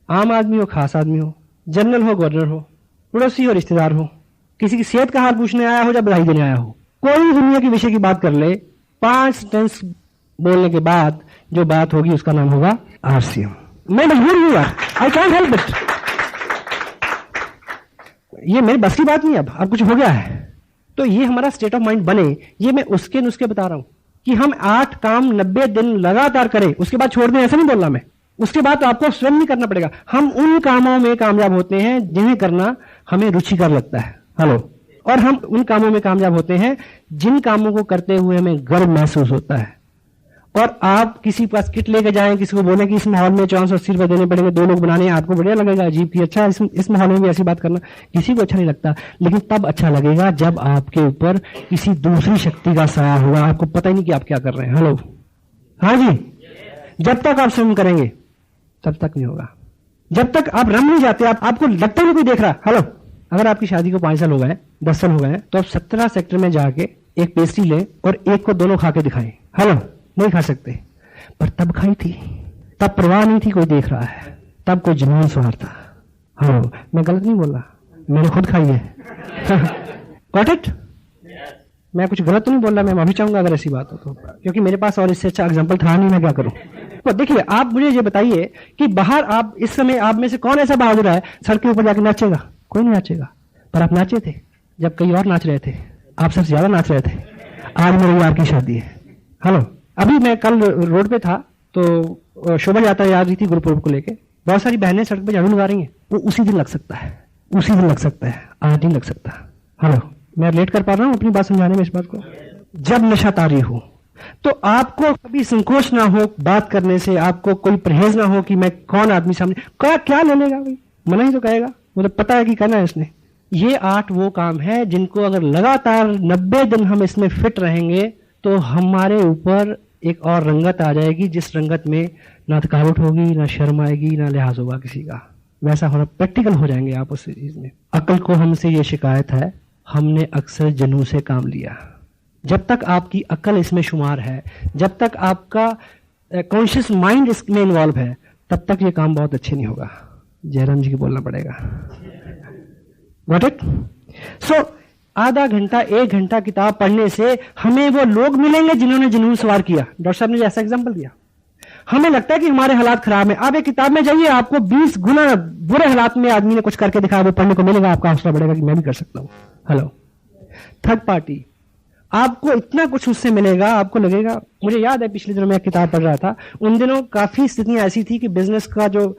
आम आदमी हो, खास आदमी हो, जनरल हो, गवर्नर हो, पड़ोसी हो, रिश्तेदार हो, किसी की सेहत का हाल पूछने आया हो या बधाई देने आया हो, कोई दुनिया के विषय की बात कर ले, 5 सेंटेंस बोलने के बाद जो बात होगी उसका नाम होगा आरसीएम। मैं मजबूर हूं यार, आई कैंट हेल्प इट। ये मेरी बस की बात नहीं, अब कुछ हो गया है। तो ये हमारा स्टेट ऑफ माइंड बने, ये मैं उसके नुस्खे बता रहा हूं कि हम 8 काम 90 दिन लगातार करें, उसके बाद छोड़ दें, ऐसा नहीं बोलना मैं। उसके बाद तो आपको स्वयं नहीं करना पड़ेगा। हम उन कामों में कामयाब होते हैं जिन्हें करना हमें रुचिकर लगता है। हेलो, और हम उन कामों में कामयाब होते हैं जिन कामों को करते हुए हमें गर्व महसूस होता है। और आप किसी पास किट लेके जाएं, किसी को बोलें कि इस माहौल में 480 रुपए देने पड़ेंगे, 2 लोग बनाने हैं, आपको बढ़िया लगेगा, अजीब कि अच्छा इस माहौल में भी ऐसी बात करना किसी को अच्छा नहीं लगता। लेकिन तब अच्छा लगेगा जब आपके ऊपर किसी दूसरी शक्ति का साया होगा, आपको पता ही नहीं कि आप क्या कर रहे हैं। हेलो, हाँ जी, जब तक आप स्वयं करेंगे तब तक नहीं होगा। जब तक आप रम नहीं जाते, आपको लगता नहीं कोई देख रहा। हेलो, अगर आपकी शादी को 5 साल हो गए, 10 साल हो गए, तो आप 17 सेक्टर में जाके एक पेस्ट्री लें और एक को दोनों खा के दिखाएं। हेलो, नहीं खा सकते, पर तब खाई थी, तब परवाह नहीं थी कोई देख रहा है, तब कोई जुनून सवार था। हेलो, मैं गलत नहीं बोल रहा, मैंने खुद खाई है। Got it? मैं कुछ गलत तो नहीं बोल रहा, मैं माफी चाहूंगा अगर ऐसी बात हो तो, क्योंकि मेरे पास और इससे अच्छा एग्जाम्पल था नहीं, मैं क्या करूं। तो देखिए, आप मुझे ये बताइए कि बाहर आप इस समय आप में से कौन ऐसा बहादुर है सड़क के ऊपर जाके नाचेगा? कोई नहीं नाचेगा, पर आप नाचे थे जब कई और नाच रहे थे, आप सबसे ज्यादा नाच रहे थे। आज मेरे यार की शादी है। हेलो, अभी मैं कल रोड पे था तो शोभा यात्रा आ रही थी गुरुपुरब को लेके, बहुत सारी बहनें सड़क पे झाड़ू लगा रही हैं। वो उसी दिन लग सकता है, उसी दिन लग सकता है, आज नहीं लग सकता। हेलो, मैं रिलेट कर पा रहा हूं अपनी बात समझाने में इस बात को। जब नशा तारी हो तो आपको कभी संकोच ना हो बात करने से, आपको कोई परहेज ना हो कि मैं कौन आदमी सामने क्या ले लेगा, भाई मना ही तो कहेगा, मुझे पता है कि करना है इसने। ये 8 वो काम है जिनको अगर लगातार 90 दिन हम इसमें फिट रहेंगे तो हमारे ऊपर एक और रंगत आ जाएगी, जिस रंगत में ना थकावट होगी, ना शर्म आएगी, ना लिहाज होगा किसी का। वैसा होना, प्रैक्टिकल हो जाएंगे आप उस चीज में। अक्ल को हमसे ये शिकायत है, हमने अक्सर जनू से काम लिया। जब तक आपकी अक्ल इसमें शुमार है, जब तक आपका कॉन्शियस माइंड इसमें इन्वॉल्व है, तब तक ये काम बहुत अच्छे नहीं होगा। जयराम जी की बोलना पड़ेगा। Got it? So, आधा घंटा 1 घंटा किताब पढ़ने से हमें वो लोग मिलेंगे जिन्होंने जुनून सवार किया। डॉक्टर साहब ने जैसा एग्जांपल दिया, हमें लगता है कि हमारे हालात खराब है, आप एक किताब में जाइए, आपको 20 गुना बुरे हालात में आदमी ने कुछ करके दिखाया, वो पढ़ने को मिलेगा, आपका हौसला बढ़ेगा कि मैं भी कर सकता हूं। हेलो, थर्ड पार्टी, आपको इतना कुछ उससे मिलेगा, आपको लगेगा। मुझे याद है पिछले दिनों मैं एक किताब पढ़ रहा था, उन दिनों काफी स्थितियां ऐसी थी कि बिजनेस का जो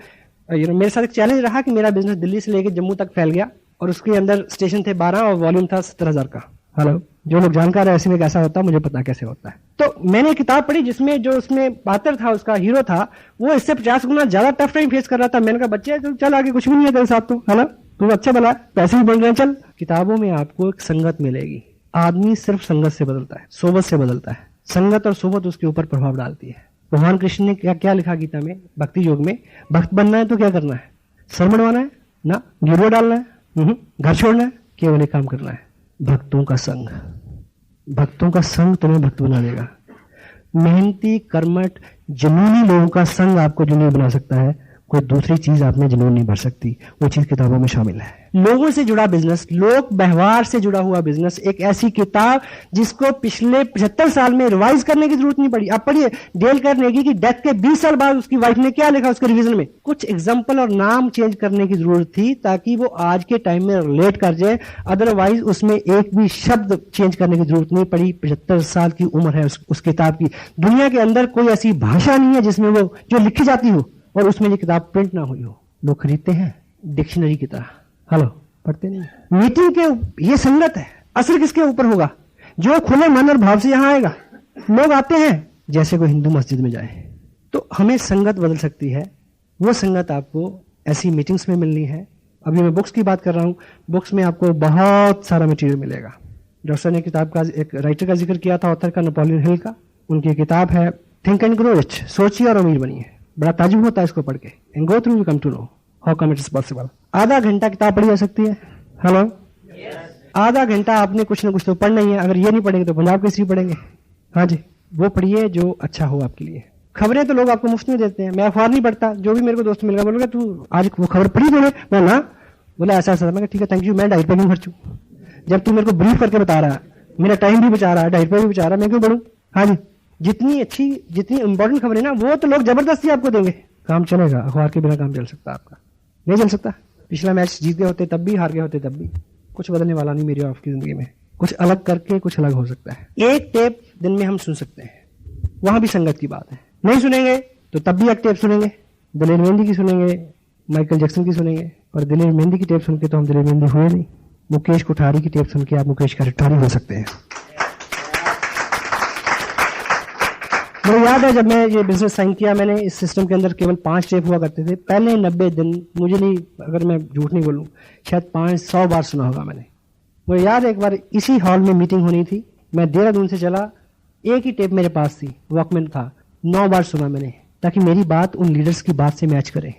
मेरे साथ एक चैलेंज रहा कि मेरा बिजनेस दिल्ली से लेकर जम्मू तक फैल गया और उसके अंदर स्टेशन थे 12 और वॉल्यूम था 70,000 का। हेलो, जो लोग जानकार है ऐसे में कैसा होता है मुझे पता कैसे होता है। तो मैंने एक किताब पढ़ी जिसमें जो उसमें पात्र था, उसका हीरो था, वो इससे 50 गुना ज्यादा टफ टाइम फेस कर रहा था। मैंने कहा बच्चे चल आगे, कुछ भी नहीं है तेरे साथ, तो है ना, तू अच्छा बना, पैसे भी बन रहे हैं, चल। किताबों में आपको एक संगत मिलेगी। आदमी सिर्फ संगत से बदलता है, सोबत से बदलता है। संगत और सोबत उसके ऊपर प्रभाव डालती है। भगवान कृष्ण ने क्या लिखा गीता में, भक्ति योग में, भक्त बनना है तो क्या करना है? सर मड़वाना है ना, गिरवा डालना है, घर छोड़ना है, केवल एक काम करना है, भक्तों का संग। भक्तों का संग तुम्हें भक्त बना देगा। मेहनती, कर्मठ, जुनूनी लोगों का संग आपको जुनूनी बना सकता है, कोई दूसरी चीज आप में जुनून नहीं भर सकती। वो चीज किताबों में शामिल है। लोगों से जुड़ा बिजनेस, लोक व्यवहार से जुड़ा हुआ बिजनेस, एक ऐसी किताब जिसको पिछले 75 साल में रिवाइज करने की जरूरत नहीं पड़ी। आप पढ़िए, डेल कार्नेगी की डेथ के 20 साल बाद उसकी वाइफ ने क्या लिखा उसके रिवीजन में, कुछ एग्जाम्पल और नाम चेंज करने की जरूरत थी ताकि वो आज के टाइम में रिलेट कर जाए। अदरवाइज उसमें एक भी शब्द चेंज करने की जरूरत नहीं पड़ी। 75 साल की उम्र है उस किताब की। दुनिया के अंदर कोई ऐसी भाषा नहीं है जिसमें वो जो लिखी जाती हो और उसमें ये किताब प्रिंट ना हुई हो। लोग खरीदते हैं डिक्शनरी की तरह, हेलो, पढ़ते नहीं। मीटिंग के ये संगत है, असर किसके ऊपर होगा? जो खुले मन और भाव से यहां आएगा। लोग आते हैं जैसे कोई हिंदू मस्जिद में जाए। तो हमें संगत बदल सकती है। वो संगत आपको ऐसी मीटिंग्स में मिलनी है। अभी मैं बुक्स की बात कर रहा हूं, बुक्स में आपको बहुत सारा मटेरियल मिलेगा। डॉक्टर ने किताब का एक राइटर का जिक्र किया था, ऑथर का, नेपोलियन हिल का। उनकी किताब है थिंक एंड ग्रो रिच, सोचिए और अमीर बनिए। बड़ा ताजुब होता है इसको पढ़ के। And go through you come to know how come it is possible. आधा घंटा किताब पढ़ी जा सकती है। हेलो, आधा घंटा आपने कुछ ना कुछ तो पढ़ना ही है। अगर ये नहीं पढ़ेंगे तो पंजाब केसरी पढ़ेंगे। हाँ जी, वो पढ़िए जो अच्छा हो आपके लिए। खबरें तो लोग आपको मुफ्त में देते हैं। मैं अखबार नहीं पढ़ता, जो भी मेरे को दोस्त मिल गया बोलोगे तू आज वो खबर पढ़ी तूने? मैं ना, बोला ऐसा ऐसा। मैं ठीक है थैंक यू, मैं डाइट पर नहीं खर्चू। जब तू मेरे को ब्रीफ करके बता रहा है, मेरा टाइम भी बचा रहा है, डाइट पर भी बचा रहा है, मैं क्यों पढ़ूं? हाँ जी, जितनी अच्छी, जितनी इंपॉर्टेंट खबर है ना, वो तो लोग जबरदस्ती आपको देंगे। काम चलेगा, अखबार के बिना काम चल सकता है आपका? नहीं चल सकता। पिछला मैच जीत गए होते तब भी, हार गए होते तब भी, कुछ बदलने वाला नहीं मेरी आपकी जिंदगी में। कुछ अलग करके कुछ अलग हो सकता है। एक टेप दिन में हम सुन सकते हैं, वहां भी संगत की बात है। नहीं सुनेंगे तो तब भी एक टेप सुनेंगे, दिलेर मेहंदी की सुनेंगे, माइकल जैक्सन की सुनेंगे। और दिलेर मेहंदी की टेप सुन के तो हम दिलेर मेहंदी हुए नहीं। मुकेश कोठारी की टेप सुन के आप मुकेश कोठारी हो सकते हैं। मुझे याद है जब मैं ये बिजनेस साइन किया, मैंने इस सिस्टम के अंदर केवल 5 स्टेप हुआ करते थे। पहले 90 दिन, मुझे नहीं, अगर मैं झूठ नहीं बोलूँ, शायद 500 बार सुना होगा मैंने। मुझे याद है एक बार इसी हॉल में मीटिंग होनी थी, मैं देहरादून से चला, एक ही टेप मेरे पास थी, वॉकमैन था, 9 बार सुना मैंने, ताकि मेरी बात उन लीडर्स की बात से मैच करे।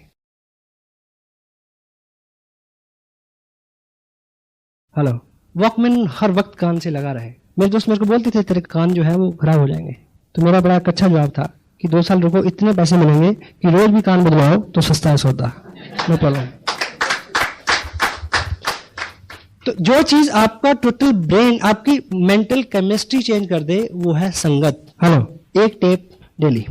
हेलो, वॉकमैन हर वक्त कान से लगा रहे। मेरे दोस्त मेरे को बोलते थे तेरे कान जो है वो खराब हो जाएंगे। तो मेरा बड़ा अच्छा जवाब था कि 2 साल रुको, इतने पैसे मिलेंगे कि रोज भी कान बदलाओ तो सस्ता है सौदा, नो प्रॉब्लम। तो जो चीज आपका टोटल ब्रेन, आपकी मेंटल केमिस्ट्री चेंज कर दे, वो है संगत। हेलो, एक tape daily,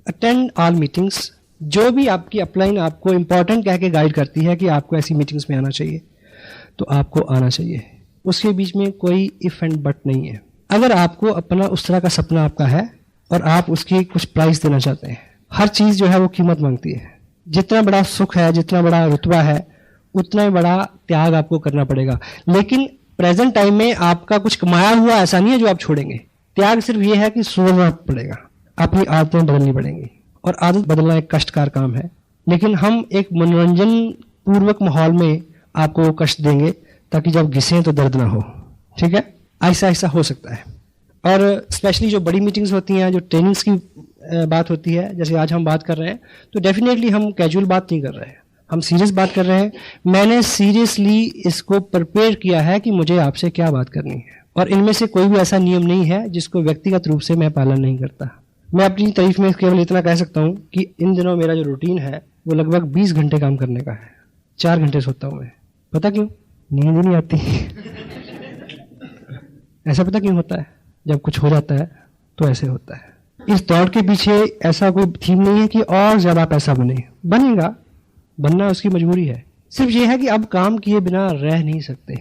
attend all meetings. जो भी आपकी अपलाइन आपको इंपॉर्टेंट कह के गाइड करती है कि आपको ऐसी मीटिंग्स में आना चाहिए, तो आपको आना चाहिए। उसके बीच में कोई इफ एंड बट नहीं है। अगर आपको अपना उस तरह का सपना आपका है और आप उसकी कुछ प्राइस देना चाहते हैं, हर चीज जो है वो कीमत मांगती है। जितना बड़ा सुख है, जितना बड़ा रुतबा है, उतना ही बड़ा त्याग आपको करना पड़ेगा। लेकिन प्रेजेंट टाइम में आपका कुछ कमाया हुआ ऐसा नहीं है जो आप छोड़ेंगे। त्याग सिर्फ ये है कि सोचना पड़ेगा, अपनी आदतें बदलनी पड़ेंगी, और आदत बदलना एक कष्टकार काम है। लेकिन हम एक मनोरंजन पूर्वक माहौल में आपको वो कष्ट देंगे ताकि जब घिसें तो दर्द ना हो। ठीक है, ऐसा ऐसा हो सकता है। और स्पेशली जो बड़ी मीटिंग्स होती हैं, जो ट्रेनिंग्स की बात होती है, जैसे आज हम बात कर रहे हैं, तो डेफिनेटली हम कैजुअल बात नहीं कर रहे हैं, हम सीरियस बात कर रहे हैं। मैंने सीरियसली इसको प्रिपेयर किया है कि मुझे आपसे क्या बात करनी है, और इनमें से कोई भी ऐसा नियम नहीं है जिसको व्यक्तिगत रूप से मैं पालन नहीं करता। मैं अपनी तारीफ में केवल इतना कह सकता हूँ कि इन दिनों मेरा जो रूटीन है वो लगभग 20 घंटे काम करने का है। 4 घंटे सोता हूँ मैं। पता क्यों? नींद ही नहीं आती। ऐसा पता क्यों होता है? जब कुछ हो जाता है तो ऐसे होता है। इस दौड़ के पीछे ऐसा कोई थीम नहीं है कि और ज्यादा पैसा बने, बनेगा, बनना उसकी मजबूरी है। सिर्फ ये है कि अब काम किए बिना रह नहीं सकते।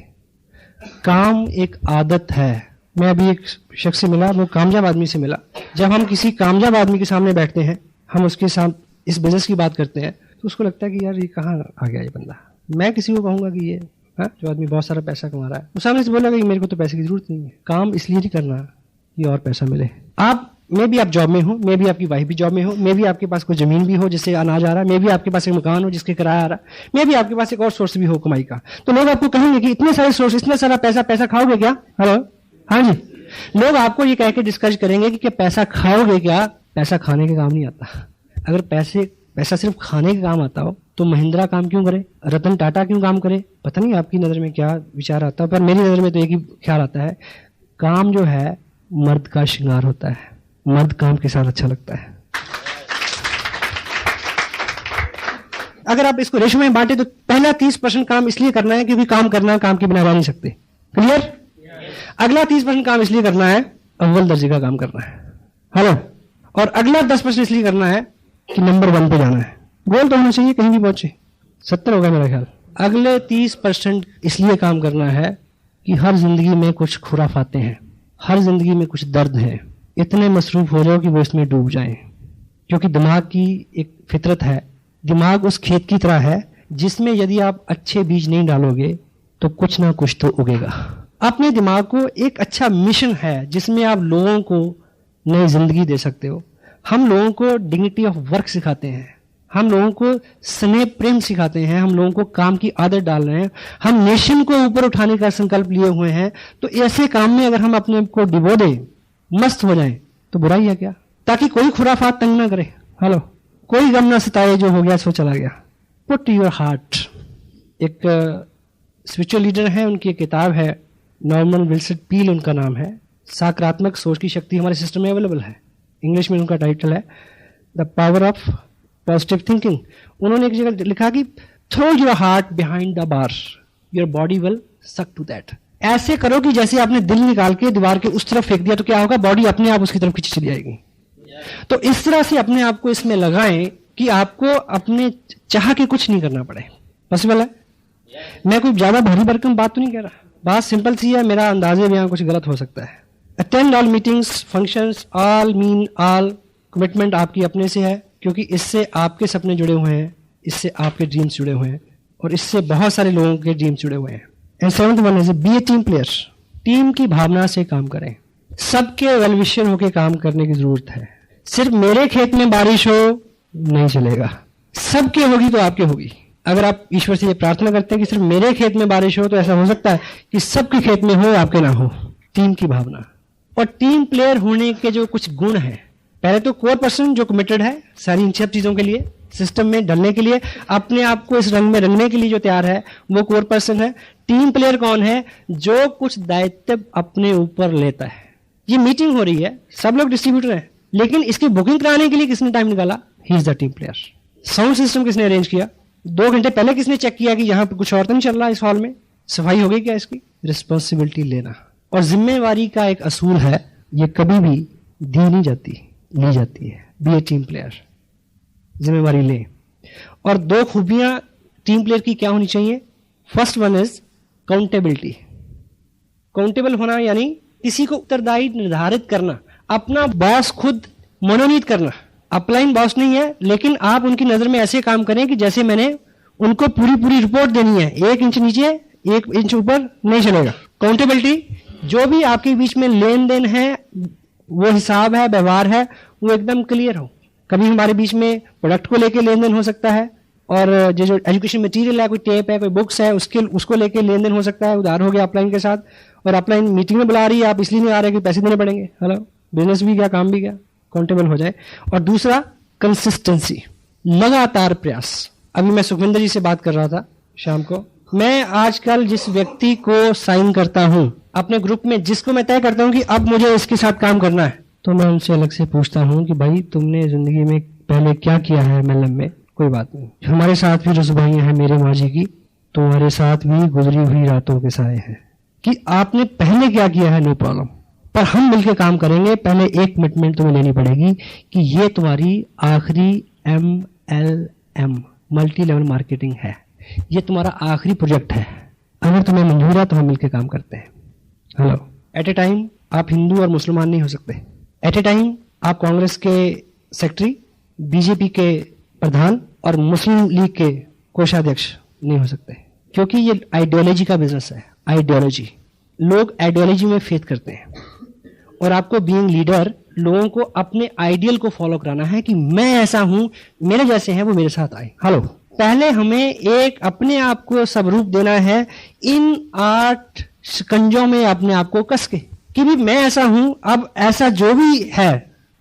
काम एक आदत है। मैं अभी एक शख्स से मिला, वो कामयाब आदमी से मिला। जब हम किसी कामयाब आदमी के सामने बैठते हैं, हम उसके साथ इस बिजनेस की बात करते हैं, तो उसको लगता है कि यार ये कहाँ आ गया ये बंदा। मैं किसी को कहूंगा कि ये जो आदमी बहुत सारा पैसा कमा रहा है, वो सामने से बोलेगा कि मेरे को तो पैसे की जरूरत नहीं है। काम इसलिए नहीं करना कि और पैसा मिले। आप मैं भी आप जॉब में हो, मैं भी आपकी वाइफ भी जॉब में हो, मैं भी आपके पास कोई जमीन भी हो जिससे अनाज आ रहा है, मैं भी आपके पास एक मकान हो जिसके किराया आ रहा है, मैं भी आपके पास एक और सोर्स भी हो कमाई का। तो लोग आपको कहेंगे कि इतने सारे सोर्स, इतना सारा पैसा खाओगे क्या? हेलो, हाँ जी, लोग आपको ये कह के डिस्कस करेंगे कि क्या पैसा खाओगे क्या? पैसा खाने का काम नहीं आता। अगर पैसा सिर्फ खाने का काम आता हो तो महिंद्रा काम क्यों करे, रतन टाटा क्यों काम करे? पता नहीं आपकी नजर में क्या विचार आता है, पर मेरी नजर में तो एक ही ख्याल आता है, काम जो है मर्द का श्रृंगार होता है, मर्द काम के साथ अच्छा लगता है। अगर आप इसको रेशो में बांटे तो पहला 30% काम इसलिए करना है क्योंकि काम करना, काम के बिना रह नहीं सकते। क्लियर? अगला 30% काम इसलिए करना है, अव्वल दर्जे का काम करना है। हेलो, और अगला 10% इसलिए करना है कि नंबर 1 पे जाना है। गोल तो होना चाहिए, कहीं भी पहुंचे। 70 होगा मेरा ख्याल। अगले 30% इसलिए काम करना है कि हर जिंदगी में कुछ खुराफाते हैं, हर जिंदगी में कुछ दर्द है। इतने मसरूफ हो जाओ कि वो इसमें डूब जाएं, क्योंकि दिमाग की एक फितरत है। दिमाग उस खेत की तरह है जिसमें यदि आप अच्छे बीज नहीं डालोगे तो कुछ ना कुछ तो उगेगा। अपने दिमाग को एक अच्छा मिशन है जिसमें आप लोगों को नई जिंदगी दे सकते हो। हम लोगों को डिग्निटी ऑफ वर्क सिखाते हैं, हम लोगों को स्नेह प्रेम सिखाते हैं, हम लोगों को काम की आदत डाल रहे हैं, हम नेशन को ऊपर उठाने का संकल्प लिए हुए हैं। तो ऐसे काम में अगर हम अपने को डिबो दें, मस्त हो जाएं, तो बुराई है क्या? ताकि कोई खुराफात तंग ना करे। हेलो, कोई गम ना सताए, जो हो गया सो चला गया। Put your heart. एक स्पिरिचुअल लीडर है, उनकी एक किताब है, नॉर्मन विल्सन पील उनका नाम है। सकारात्मक सोच की शक्ति हमारे सिस्टम में अवेलेबल है। इंग्लिश में उनका टाइटल है the power of positive thinking. उन्होंने एक जगह लिखा कि throw your heart behind the bar, your body will suck to that. ऐसे करो कि जैसे आपने दिल निकाल के दीवार के उस तरफ फेंक दिया तो क्या होगा, बॉडी अपने आप उसकी तरफ खींची चली जाएगी। तो इस तरह से अपने आप को इसमें लगाएं कि आपको अपने चाह के कुछ नहीं करना पड़े। पॉसिबल है? मैं कोई ज्यादा भारी भरकम बात तो नहीं कह रहा, बात सिंपल सी है। मेरा अंदाजे में यहाँ कुछ गलत हो सकता है। Attend all meetings, functions, all mean all. Commitment आपकी अपने से है, क्योंकि इससे आपके सपने जुड़े हुए हैं, इससे आपके ड्रीम्स जुड़े हुए हैं, और इससे बहुत सारे लोगों के ड्रीम्स जुड़े हुए हैं। And 7th one is be a team player. Team की भावना से काम करें, सबके वेलविशर होकर काम करने की जरूरत है। सिर्फ मेरे खेत में बारिश हो नहीं चलेगा, सबके होगी तो आपके होगी। अगर आप ईश्वर से ये प्रार्थना करते हैं कि सिर्फ मेरे खेत में बारिश हो, तो ऐसा हो सकता है कि सबके खेत में हो, आपके ना हो। टीम की भावना और टीम प्लेयर होने के जो कुछ गुण हैं, पहले तो कोर पर्सन जो कमिटेड है सारी इन सब चीजों के लिए, सिस्टम में ढलने के लिए, अपने आप को इस रंग में रंगने के लिए जो तैयार है, वो कोर पर्सन है। टीम प्लेयर कौन है? जो कुछ दायित्व अपने ऊपर लेता है। ये मीटिंग हो रही है, सब लोग डिस्ट्रीब्यूटर हैं, लेकिन इसकी बुकिंग कराने के लिए किसने टाइम निकाला? He is the team player. Sound system किसने अरेंज किया? 2 घंटे पहले किसने चेक किया कि यहां पर कुछ और तो नहीं चल रहा इस हॉल में? सफाई हो गई क्या? इसकी रिस्पॉन्सिबिलिटी लेना और जिम्मेवारी का एक असूल है, ये कभी भी दी नहीं जाती, ली जाती है। बी ए टीम प्लेयर, जिम्मेवारी ले। और 2 खूबियां टीम प्लेयर की क्या होनी चाहिए? First one is accountability. Countable होना यानी किसी को उत्तरदायी निर्धारित करना, अपना बॉस खुद मनोनीत करना। अपलाइन बॉस नहीं है, लेकिन आप उनकी नजर में ऐसे काम करें कि जैसे मैंने उनको पूरी रिपोर्ट देनी है, 1 इंच नीचे 1 इंच ऊपर नहीं चलेगा। काउंटेबिलिटी, जो भी आपके बीच में लेन देन है, वो हिसाब है, व्यवहार है, वो एकदम क्लियर हो। कभी हमारे बीच में प्रोडक्ट को लेके लेन देन हो सकता है, और जो एजुकेशन मटेरियल है, कोई टेप है, कोई बुक्स है, उसको लेके लेन देन हो सकता है। उधार हो गया अपलाइन के साथ, और अपलाइन मीटिंग में बुला रही है, आप इसलिए नहीं आ रहे कि पैसे देने पड़ेंगे। हेलो, बिजनेस भी गया, काम भी गया, काउंटेबल हो जाए। और दूसरा कंसिस्टेंसी, लगातार प्रयास। अभी मैं सुखविंदर जी से बात कर रहा था शाम को। मैं आजकल जिस व्यक्ति को साइन करता हूं अपने ग्रुप में, जिसको मैं तय करता हूं कि अब मुझे इसके साथ काम करना है, तो मैं उनसे अलग से पूछता हूं कि भाई तुमने जिंदगी में पहले क्या किया है MLM में? कोई बात नहीं, हमारे साथ भी रसुभाइयां हैं मेरे माँ जी की, तुम्हारे साथ भी गुजरी हुई रातों के साए हैं। कि आपने पहले क्या किया है, नो प्रॉब्लम, पर हम मिलकर काम करेंगे। पहले एक कमिटमेंट तुम्हें लेनी पड़ेगी कि ये तुम्हारी आखिरी MLM, मल्टी लेवल मार्केटिंग है, ये तुम्हारा आखिरी प्रोजेक्ट है। अगर तुम्हें मंजूर है तो हम मिलकर काम करते हैं। हेलो, एट ए टाइम आप हिंदू और मुसलमान नहीं हो सकते। एट ए टाइम आप कांग्रेस के सेक्रेटरी, बीजेपी के प्रधान और मुस्लिम लीग के कोषाध्यक्ष नहीं हो सकते, क्योंकि ये आइडियोलॉजी का बिजनेस है। आइडियोलॉजी, लोग आइडियोलॉजी में फेथ करते हैं, और आपको बीइंग लीडर लोगों को अपने आइडियल को फॉलो कराना है कि मैं ऐसा हूं, मेरे जैसे हैं वो मेरे साथ आए। हेलो, पहले हमें एक अपने आप को स्वरूप देना है इन 8 शिकंजों में अपने आप को कस के, कि भी मैं ऐसा हूं। अब ऐसा जो भी है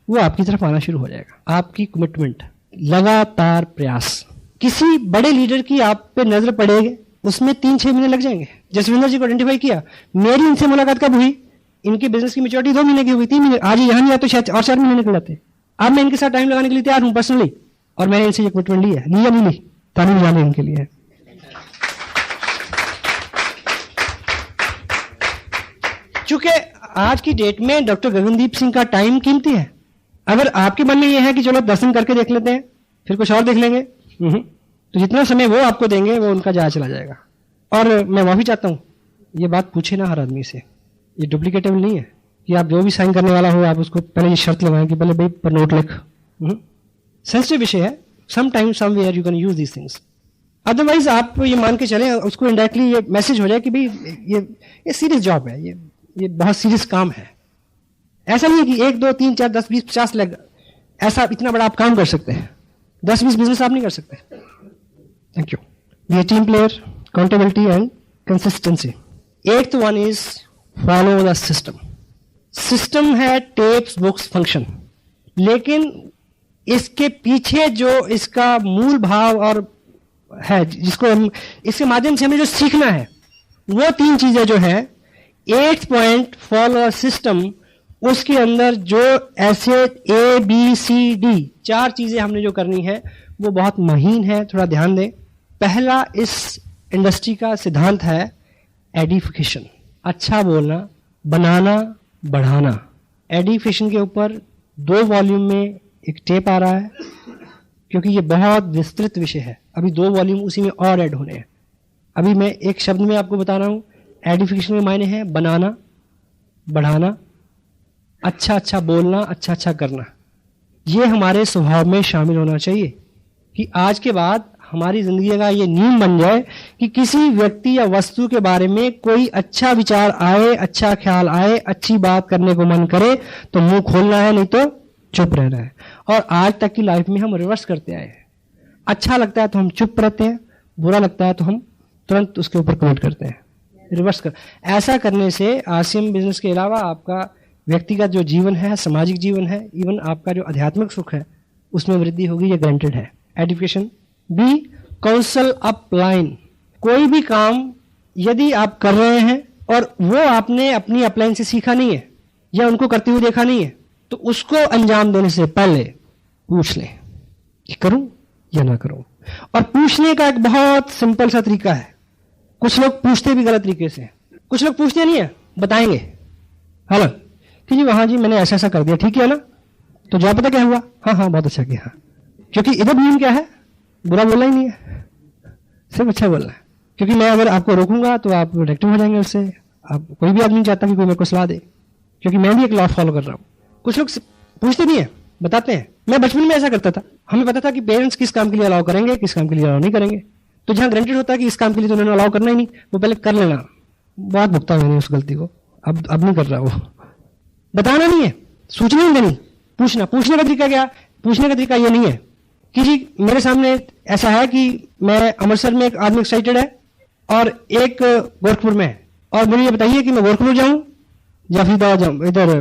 वो आपकी तरफ आना शुरू हो जाएगा। आपकी कमिटमेंट, लगातार प्रयास। किसी बड़े लीडर की आप पे नजर पड़ेगी, उसमें 3-6 महीने लग जाएंगे। जसविंदर जी को आइडेंटिफाई किया, मेरी इनसे मुलाकात कब हुई? इनकी बिजनेस की मैच्योरिटी 2 महीने की हुई, 3 महीने। आज यहाँ नहीं आते, शायद और 4 महीने निकल जाते। अब मैं इनके साथ टाइम लगाने के लिए तैयार हूं पर्सनली, और मैंने इनसे ये कमिटमेंट ली है। ली या नहीं ली? तारीफ जाने इनके लिए। चूंकि आज की डेट में डॉक्टर गगनदीप सिंह का टाइम कीमती है। अगर आपके मन में यह है कि चलो दर्शन करके देख लेते हैं, फिर कुछ और देख लेंगे, तो जितना समय वो आपको देंगे वो उनका जाया चला जाएगा। और मैं माफी चाहता हूं, ये बात पूछे ना हर आदमी से, ये डुप्लीकेटेबल नहीं है कि आप जो भी साइन करने वाला हो आप उसको पहले ये शर्त लगाएं कि पहले भाई पर नोट लिख। सेंसिटिव विषय है, some time somewhere you can use these things. Otherwise आप ये मान के चलें, उसको इनडायरेक्टली ये मैसेज हो जाए कि भाई ये सीरियस जॉब है, ये बहुत सीरियस काम है। ऐसा नहीं है कि 1, 2, 3, 4, 10, 20, 50 लाख, ऐसा इतना बड़ा आप काम कर सकते हैं। 10-20 बिजनेस आप नहीं कर सकते। Thank you. Be a team player, accountability and consistency. 8th one is follow the system. System है टेप्स, बुक्स, फंक्शन, लेकिन इसके पीछे जो इसका मूल भाव और है, जिसको हम इसके माध्यम से हमें जो सीखना है, वो 3 चीजें जो है 8th पॉइंट फॉलो सिस्टम, उसके अंदर जो ऐसे ABCD 4 चीजें हमने जो करनी है वो बहुत महीन है, थोड़ा ध्यान दें। पहला इस इंडस्ट्री का सिद्धांत है एडिफिकेशन, अच्छा बोलना, बनाना, बढ़ाना। एडिफिकेशन के ऊपर 2 वॉल्यूम में एक टेप आ रहा है, क्योंकि ये बहुत विस्तृत विषय है। अभी 2 वॉल्यूम उसी में और ऐड होने हैं। अभी मैं एक शब्द में आपको बता रहा हूं, एडिफिकेशन के मायने हैं बनाना, बढ़ाना, अच्छा बोलना, अच्छा करना। ये हमारे स्वभाव में शामिल होना चाहिए कि आज के बाद हमारी जिंदगी का ये नियम बन जाए कि किसी व्यक्ति या वस्तु के बारे में कोई अच्छा विचार आए, अच्छा ख्याल आए, अच्छी बात करने को मन करे तो मुंह खोलना है, नहीं तो चुप रहना है। और आज तक की लाइफ में हम रिवर्स करते आए हैं। अच्छा लगता है तो हम चुप रहते हैं, बुरा लगता है तो हम तुरंत उसके ऊपर कमेंट करते हैं, रिवर्स कर। ऐसा करने से आरसीएम बिजनेस के अलावा आपका व्यक्तिगत जो जीवन है, सामाजिक जीवन है, इवन आपका जो आध्यात्मिक सुख है उसमें वृद्धि होगी, ये ग्रांटेड है। एजुकेशन। B, counsel upline. कोई भी काम यदि आप कर रहे हैं और वो आपने अपनी अपलाइन से सीखा नहीं है या उनको करते हुए देखा नहीं है, तो उसको अंजाम देने से पहले पूछ लें कि करूं या ना करूं। और पूछने का एक बहुत सिंपल सा तरीका है। कुछ लोग पूछते भी गलत तरीके से, कुछ लोग पूछते नहीं है, बताएंगे हेलो कि जी वहां जी मैंने ऐसा ऐसा कर दिया, ठीक है ना, तो जवाब पता क्या हुआ, हाँ हाँ बहुत अच्छा किया। क्योंकि इधर नियम क्या है, बुरा बोलना ही नहीं है, सिर्फ अच्छा बोलना है। क्योंकि मैं अगर आपको रोकूंगा तो आप नेगेटिव हो जाएंगे उससे। आप कोई भी आदमी नहीं चाहता कि कोई मेरे को सलाह दे, क्योंकि मैं भी एक लॉ फॉलो कर रहा हूँ। कुछ लोग पूछते नहीं है, बताते हैं। मैं बचपन में ऐसा करता था, हमें पता था कि पेरेंट्स किस काम के लिए अलाउ करेंगे, किस काम के लिए अलाउ नहीं करेंगे। तो जहां ग्रांटेड होता है कि इस काम के लिए तो उन्होंने अलाउ करना ही नहीं, वो पहले कर लेना। बहुत भुगता मैंने उस गलती को, अब नहीं कर रहा। वो बताना नहीं है, सूचना नहीं देनी, पूछना। पूछने का तरीका क्या, पूछने का तरीका ये नहीं है कि जी मेरे सामने ऐसा है कि मैं अमृतसर में एक आदमी एक्साइटेड है और एक गोरखपुर में है, और मुझे ये बताइए कि मैं गोरखपुर जाऊं या फिर इधर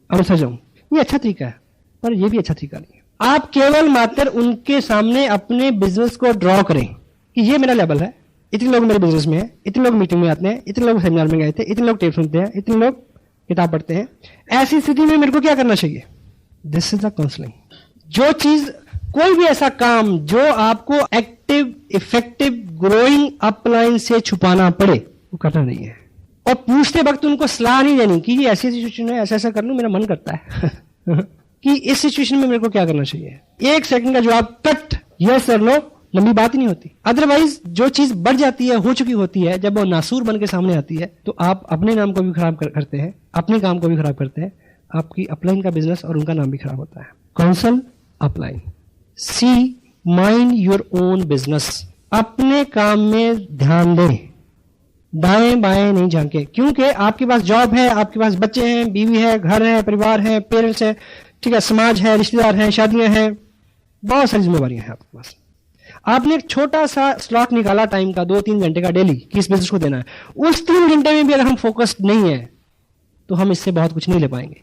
अमृतसर जाऊं। ये अच्छा तरीका है, पर ये भी अच्छा तरीका नहीं है। आप केवल मात्र उनके सामने अपने बिजनेस को ड्रॉ करें कि ये मेरा लेवल है, इतने लोग मेरे बिजनेस में है, इतने लोग मीटिंग में आते हैं, इतने लोग सेमिनार में गए थे, इतने लोग टेप सुनते हैं, इतने लोग किताब पढ़ते हैं। ऐसी स्थिति में मेरे को क्या करना चाहिए, दिस इज द काउंसलिंग। जो चीज, कोई भी ऐसा काम जो आपको एक्टिव, इफेक्टिव, ग्रोइंग अपलाइन से छुपाना पड़े, वो करना नहीं है। और पूछते वक्त उनको सलाह नहीं देनी कि ये ऐसी सिचुएशन है, ऐसा ऐसा कर लूं, मेरा मन करता है कि इस सिचुएशन में मेरे को क्या करना चाहिए। 1 सेकंड का जवाब कट, यस और नो, लंबी बात ही नहीं होती। अदरवाइज जो चीज बढ़ जाती है, हो चुकी होती है, जब वो नासूर बन के सामने आती है तो आप अपने नाम को भी खराब करते हैं, अपने काम को भी खराब करते हैं, आपकी अपलाइन का बिजनेस और उनका नाम भी खराब होता है। Counsel upline. C, mind your own business. अपने काम में ध्यान दें, दाएं बाएं नहीं झांके। क्योंकि आपके पास जॉब है, आपके पास बच्चे हैं, बीवी है, घर है, परिवार है, पेरेंट्स है, ठीक है, समाज है, रिश्तेदार हैं, शादियां हैं, बहुत सारी जिम्मेवारियां हैं आपके पास। आपने एक छोटा सा स्लॉट निकाला टाइम का, 2-3 घंटे का डेली, कि इस बिजनेस को देना है। उस 3 घंटे में भी अगर हम फोकस्ड नहीं है तो हम इससे बहुत कुछ नहीं ले पाएंगे।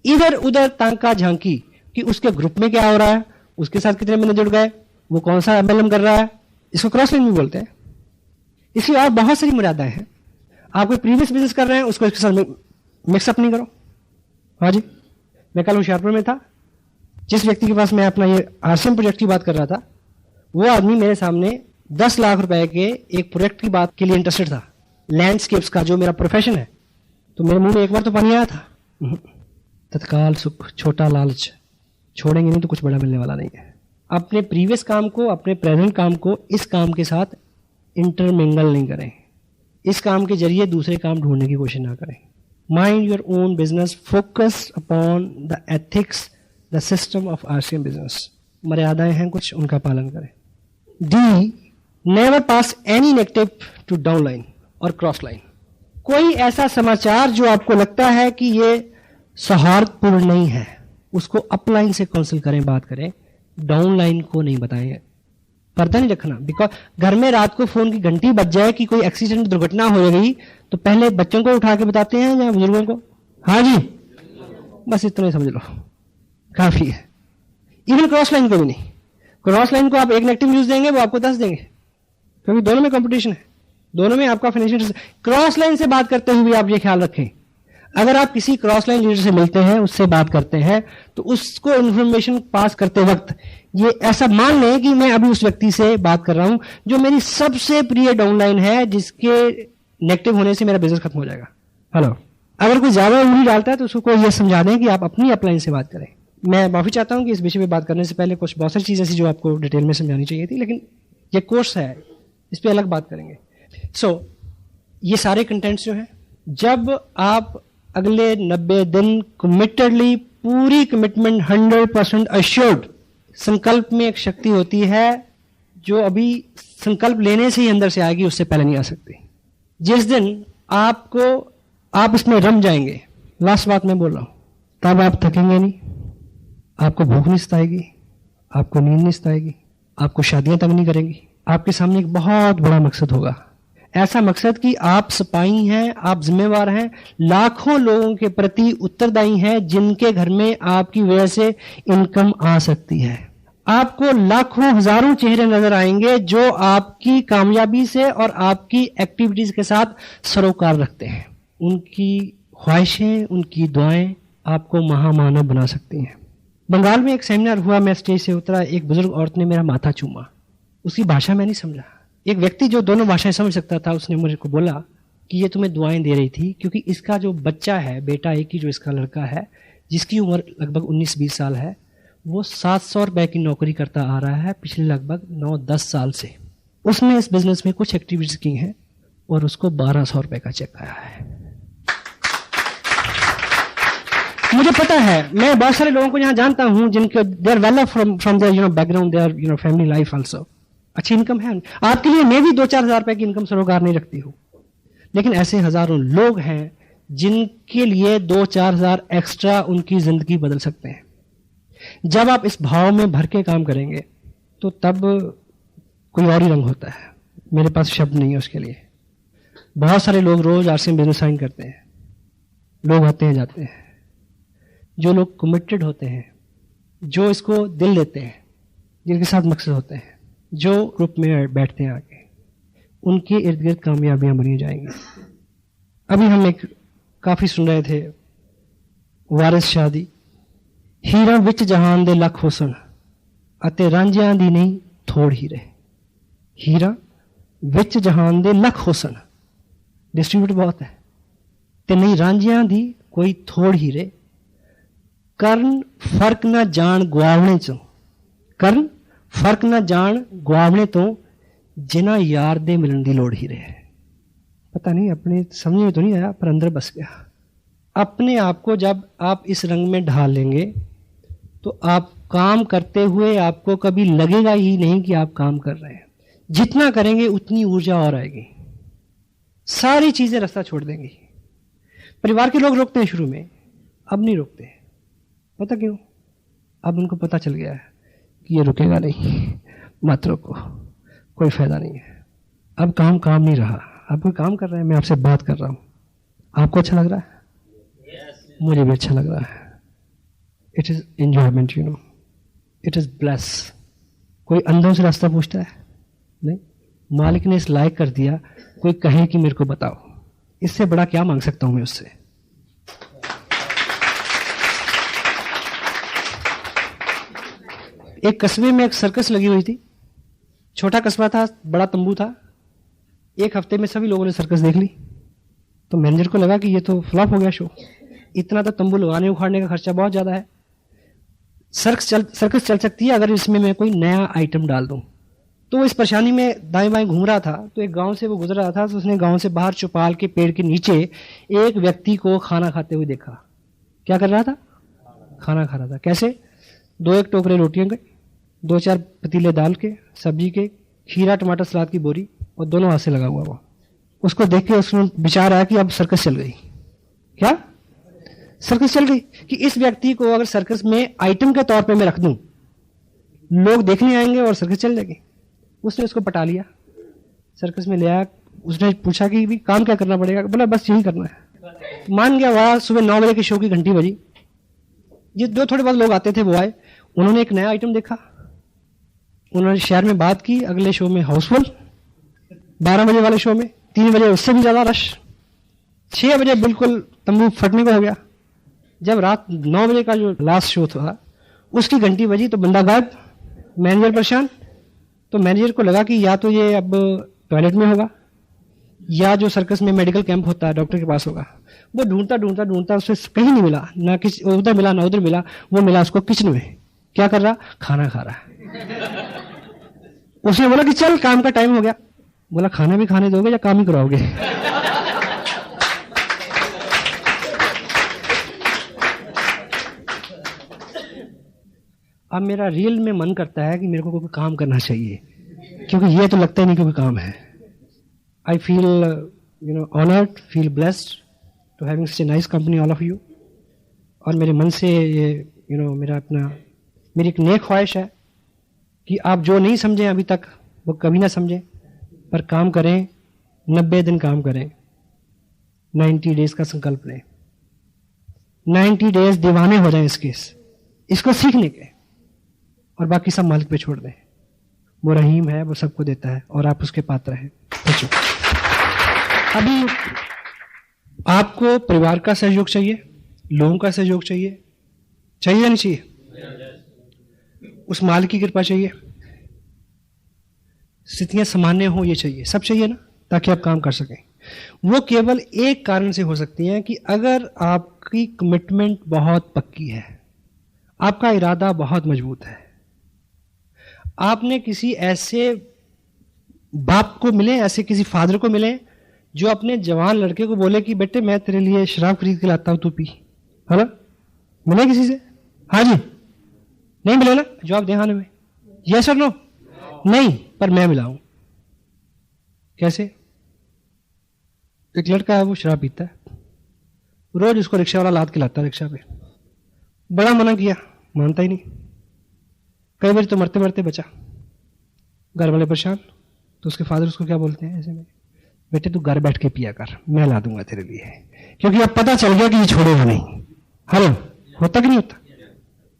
इधर उधर तांका झांकी कि उसके ग्रुप में क्या हो रहा है, उसके साथ कितने बंदे जुड़ गए, वो कौन सा एमएलएम कर रहा है, इसको क्रॉस लाइन भी बोलते हैं। इसलिए और बहुत सारी मर्यादाएं हैं। आप कोई प्रीवियस बिजनेस कर रहे हैं, उसको इसके साथ मिक्सअप नहीं करो। हाँ जी, मैं कल होशियारपुर में था, जिस व्यक्ति के पास मैं अपना ये आरसीएम प्रोजेक्ट की बात कर रहा था, वो आदमी मेरे सामने 10 लाख रुपए के एक प्रोजेक्ट की बात के लिए इंटरेस्टेड था, लैंडस्केप्स का, जो मेरा प्रोफेशन है। तो मेरे मुंह में एक बार तो पानी आया था। तत्काल सुख, छोटा लालच, छोड़ेंगे नहीं तो कुछ बड़ा मिलने वाला नहीं है। अपने प्रीवियस काम को, अपने प्रेजेंट काम को इस काम के साथ इंटरमिंगल नहीं करें। इस काम के जरिए दूसरे काम ढूंढने की कोशिश ना करें। Mind your own business, focus upon the ethics, the system of RCM business. मर्यादाएं हैं कुछ, उनका पालन करें। D, never pass any negative to downline और क्रॉस लाइन। कोई ऐसा समाचार जो आपको लगता है कि ये सौहार्दपूर्ण नहीं है, उसको अपलाइन से काउंसिल करें, बात करें, डाउनलाइन को नहीं बताएं। पर्दा नहीं रखना। बिकॉज घर में रात को फोन की घंटी बज जाए कि कोई एक्सीडेंट, दुर्घटना हो गई, तो पहले बच्चों को उठा के बताते हैं या बुजुर्गों को? हाँ जी, बस इतना ही समझ लो, काफी है। इवन क्रॉस लाइन को भी नहीं। क्रॉस लाइन को आप एक नेगेटिव न्यूज देंगे, वो आपको 10 देंगे, क्योंकि दोनों में कंपटीशन है, दोनों में आपका फाइनेंशियल। क्रॉस लाइन से बात करते हुए आप ये ख्याल रखें, अगर आप किसी क्रॉस लाइन लीडर से मिलते हैं, उससे बात करते हैं, तो उसको इंफॉर्मेशन पास करते वक्त ये ऐसा मान लें कि मैं अभी उस व्यक्ति से बात कर रहा हूं जो मेरी सबसे प्रिय डाउनलाइन है, जिसके नेगेटिव होने से मेरा बिजनेस खत्म हो जाएगा। हेलो, अगर कोई ज्यादा उंगली डालता है तो उसको ये समझा दें कि आप अपनी अपलाइन से बात करें। मैं माफी चाहता हूं कि इस विषय पे बात करने से पहले कुछ बहुत सारी चीजें ऐसी जो आपको डिटेल में समझानी चाहिए थी, लेकिन ये कोर्स है, इस पर अलग बात करेंगे। ये सारे कंटेंट्स जो हैं, जब आप अगले 90 दिन कमिटेडली, पूरी कमिटमेंट, 100% अश्योर्ड, संकल्प में एक शक्ति होती है जो अभी संकल्प लेने से ही अंदर से आएगी, उससे पहले नहीं आ सकती। जिस दिन आप इसमें रम जाएंगे, लास्ट बात मैं बोल रहा हूं, तब आप थकेंगे नहीं, आपको भूख नहीं सताएगी, आपको नींद नहीं सताएगी, आपको शादियां तंग नहीं करेंगी। आपके सामने एक बहुत बड़ा मकसद होगा, ऐसा मकसद कि आप सिपाही हैं, आप जिम्मेवार हैं, लाखों लोगों के प्रति उत्तरदायी हैं जिनके घर में आपकी वजह से इनकम आ सकती है। आपको लाखों हजारों चेहरे नजर आएंगे जो आपकी कामयाबी से और आपकी एक्टिविटीज के साथ सरोकार रखते हैं। उनकी ख्वाहिशें, उनकी दुआएं आपको महामानव बना सकती हैं। बंगाल में एक सेमिनार हुआ, मैं स्टेज से उतरा, एक बुजुर्ग औरत ने मेरा माथा चूमा। उसकी भाषा मैं नहीं समझा। एक व्यक्ति जो दोनों भाषाएं समझ सकता था उसने मुझे को बोला कि ये तुम्हें दुआएं दे रही थी क्योंकि इसका जो बच्चा है, बेटा एक ही जो इसका लड़का है, जिसकी उम्र लगभग 19-20 साल है, वो 700 रुपए की नौकरी करता आ रहा है पिछले लगभग 9-10 साल से। उसने इस बिजनेस में कुछ एक्टिविटीज की हैं और उसको 1200 रुपए का चेक आया है। मुझे पता है, मैं बहुत सारे लोगों को यहाँ जानता हूँ जिनके they are well from their background, their family life also, अच्छी इनकम है। आपके लिए मैं भी 2-4 हज़ार रुपए की इनकम सरोकार नहीं रखती हूँ, लेकिन ऐसे हजारों लोग हैं जिनके लिए 2-4 हज़ार एक्स्ट्रा उनकी जिंदगी बदल सकते हैं। जब आप इस भाव में भर के काम करेंगे तो तब कोई और ही रंग होता है। मेरे पास शब्द नहीं है उसके लिए। बहुत सारे लोग रोज आरसी में बिजनेस साइन करते हैं, लोग आते हैं जाते हैं। जो लोग कमिटेड होते हैं, जो इसको दिल देते हैं, जिनके साथ मकसद होते हैं, जो ग्रुप में बैठते हैं आके, उनके इर्द गिर्द कामयाबियां बनी जाएंगी। अभी हम एक काफी सुन रहे थे, वारिस शादी, हीरा विच जहान दे लख हुसन अते रांझियां दी नहीं थोड़ हीरे। हीरा विच जहान दे लख हुसन, डिस्ट्रीब्यूट बहुत है, ते नहीं रांझियां दी कोई थोड़ हीरे। करन फर्क ना जान गुआवणे चों, करन फर्क ना जान गुआवणे तो जिना यार दे मिलन दी लोड़ ही रहे। पता नहीं, अपने समझ में तो नहीं आया पर अंदर बस गया। अपने आप को जब आप इस रंग में ढाल लेंगे तो आप काम करते हुए आपको कभी लगेगा ही नहीं कि आप काम कर रहे हैं। जितना करेंगे उतनी ऊर्जा और आएगी, सारी चीजें रास्ता छोड़ देंगी। परिवार के लोग रोकते हैं शुरू में, अब नहीं रोकते। पता क्यों? अब उनको पता चल गया है कि ये रुकेगा नहीं, मत रोको, कोई फायदा नहीं है। अब काम नहीं रहा, अब कोई काम कर रहे हैं, मैं आपसे बात कर रहा हूं, आपको अच्छा लग रहा है? मुझे भी अच्छा लग रहा है। It is enjoyment, it is bless. कोई अंधों से रास्ता पूछता है? नहीं। मालिक ने इस लायक कर दिया, कोई कहे कि मेरे को बताओ, इससे बड़ा क्या मांग सकता हूं मैं उससे? एक कस्बे में एक सर्कस लगी हुई थी, छोटा कस्बा था, बड़ा तंबू था। एक हफ्ते में सभी लोगों ने सर्कस देख ली, तो मैनेजर को लगा कि ये तो फ्लॉप हो गया शो। इतना तो तंबू लगाने उखाड़ने का खर्चा बहुत ज्यादा है। सर्कस चल सकती है अगर इसमें मैं कोई नया आइटम डाल दूं। तो वो इस परेशानी में दाएं बाएं घूम रहा था, तो एक गांव से वो गुजर रहा था, तो उसने गांव से बाहर चौपाल के पेड़ के नीचे एक व्यक्ति को खाना खाते हुए देखा। क्या कर रहा था? खाना खा रहा था। कैसे? 2-1 टोकरे रोटियों के, 2-4 पतीले दाल के, सब्जी के, खीरा टमाटर सलाद की बोरी, और दोनों हाथ से लगा हुआ वो। उसको देख के उसमें विचार आया कि अब सर्कस चल गई। क्या सर्कस चल गई? कि इस व्यक्ति को अगर सर्कस में आइटम के तौर पे मैं रख दूं, लोग देखने आएंगे और सर्कस चल जाएगी। उसने उसको पटा लिया, सर्कस में ले आया। उसने पूछा कि भी काम क्या करना पड़ेगा? बोला बस यही करना है। मान गया। वहां सुबह 9 बजे की शो की घंटी बजी। जो थोड़े बहुत लोग आते थे वो आए, उन्होंने एक नया आइटम देखा, उन्होंने शहर में बात की। अगले शो में हाउसफुल, 12 बजे वाले शो में 3 बजे उससे भी ज्यादा रश, 6 बजे बिल्कुल तंबू फटने को हो गया। जब रात 9 बजे का जो लास्ट शो था उसकी घंटी बजी तो बंदा गायब, मैनेजर परेशान। तो मैनेजर को लगा कि या तो ये अब टॉयलेट में होगा या जो सर्कस में मेडिकल कैंप होता है डॉक्टर के पास होगा। वो ढूंढता उसे कहीं नहीं मिला, ना किसी उधर मिला ना उधर मिला। वो मिला उसको किचन में। क्या कर रहा? खाना खा रहा है। उसने बोला कि चल काम का टाइम हो गया। बोला खाना भी खाने दोगे या काम ही कराओगे? अब मेरा रियल में मन करता है कि मेरे को कोई काम करना चाहिए, क्योंकि ये तो लगता ही नहीं कि कोई काम है। I feel honoured, feel blessed to having such a nice company all of you. और मेरे मन से ये मेरा अपना मेरी एक नेक ख्वाहिश है कि आप जो नहीं समझें अभी तक वो कभी ना समझें, पर काम करें, 90 दिन काम करें, 90 डेज का संकल्प लें, 90 डेज दीवाने हो जाएं इसको सीखने के, और बाकी सब मालिक पे छोड़ दें। वो रहीम है, वो सबको देता है और आप उसके पात्र हैं। अभी आपको परिवार का सहयोग चाहिए, लोगों का सहयोग चाहिए, चाहिए या नहीं चाहिए? उस मालिक की कृपा चाहिए, स्थितियां सामान्य हो, ये चाहिए, सब चाहिए ना, ताकि आप काम कर सकें। वो केवल एक कारण से हो सकती हैं कि अगर आपकी कमिटमेंट बहुत पक्की है, आपका इरादा बहुत मजबूत है, आपने किसी ऐसे बाप को मिले, ऐसे किसी फादर को मिले जो अपने जवान लड़के को बोले कि बेटे मैं तेरे लिए शराब खरीद के लाता हूं, तू पी, है ना? मिले किसी से? हाँ जी, नहीं मिले ना? जवाब दे हाँ में, यस और नो? नहीं, पर मैं मिला हूं। कैसे? एक लड़का है, वो शराब पीता है, रोज उसको रिक्शा वाला लाद के लाता है रिक्शा पे, बड़ा मना किया, मानता ही नहीं, कई बार तो मरते मरते बचा, घर वाले परेशान, तो उसके फादर उसको क्या बोलते हैं ऐसे में, बेटे तू घर बैठ के पिया कर, मैं ला दूंगा तेरे लिए, क्योंकि अब पता चल गया कि ये छोड़ेगा नहीं। हेलो, होता कि नहीं होता?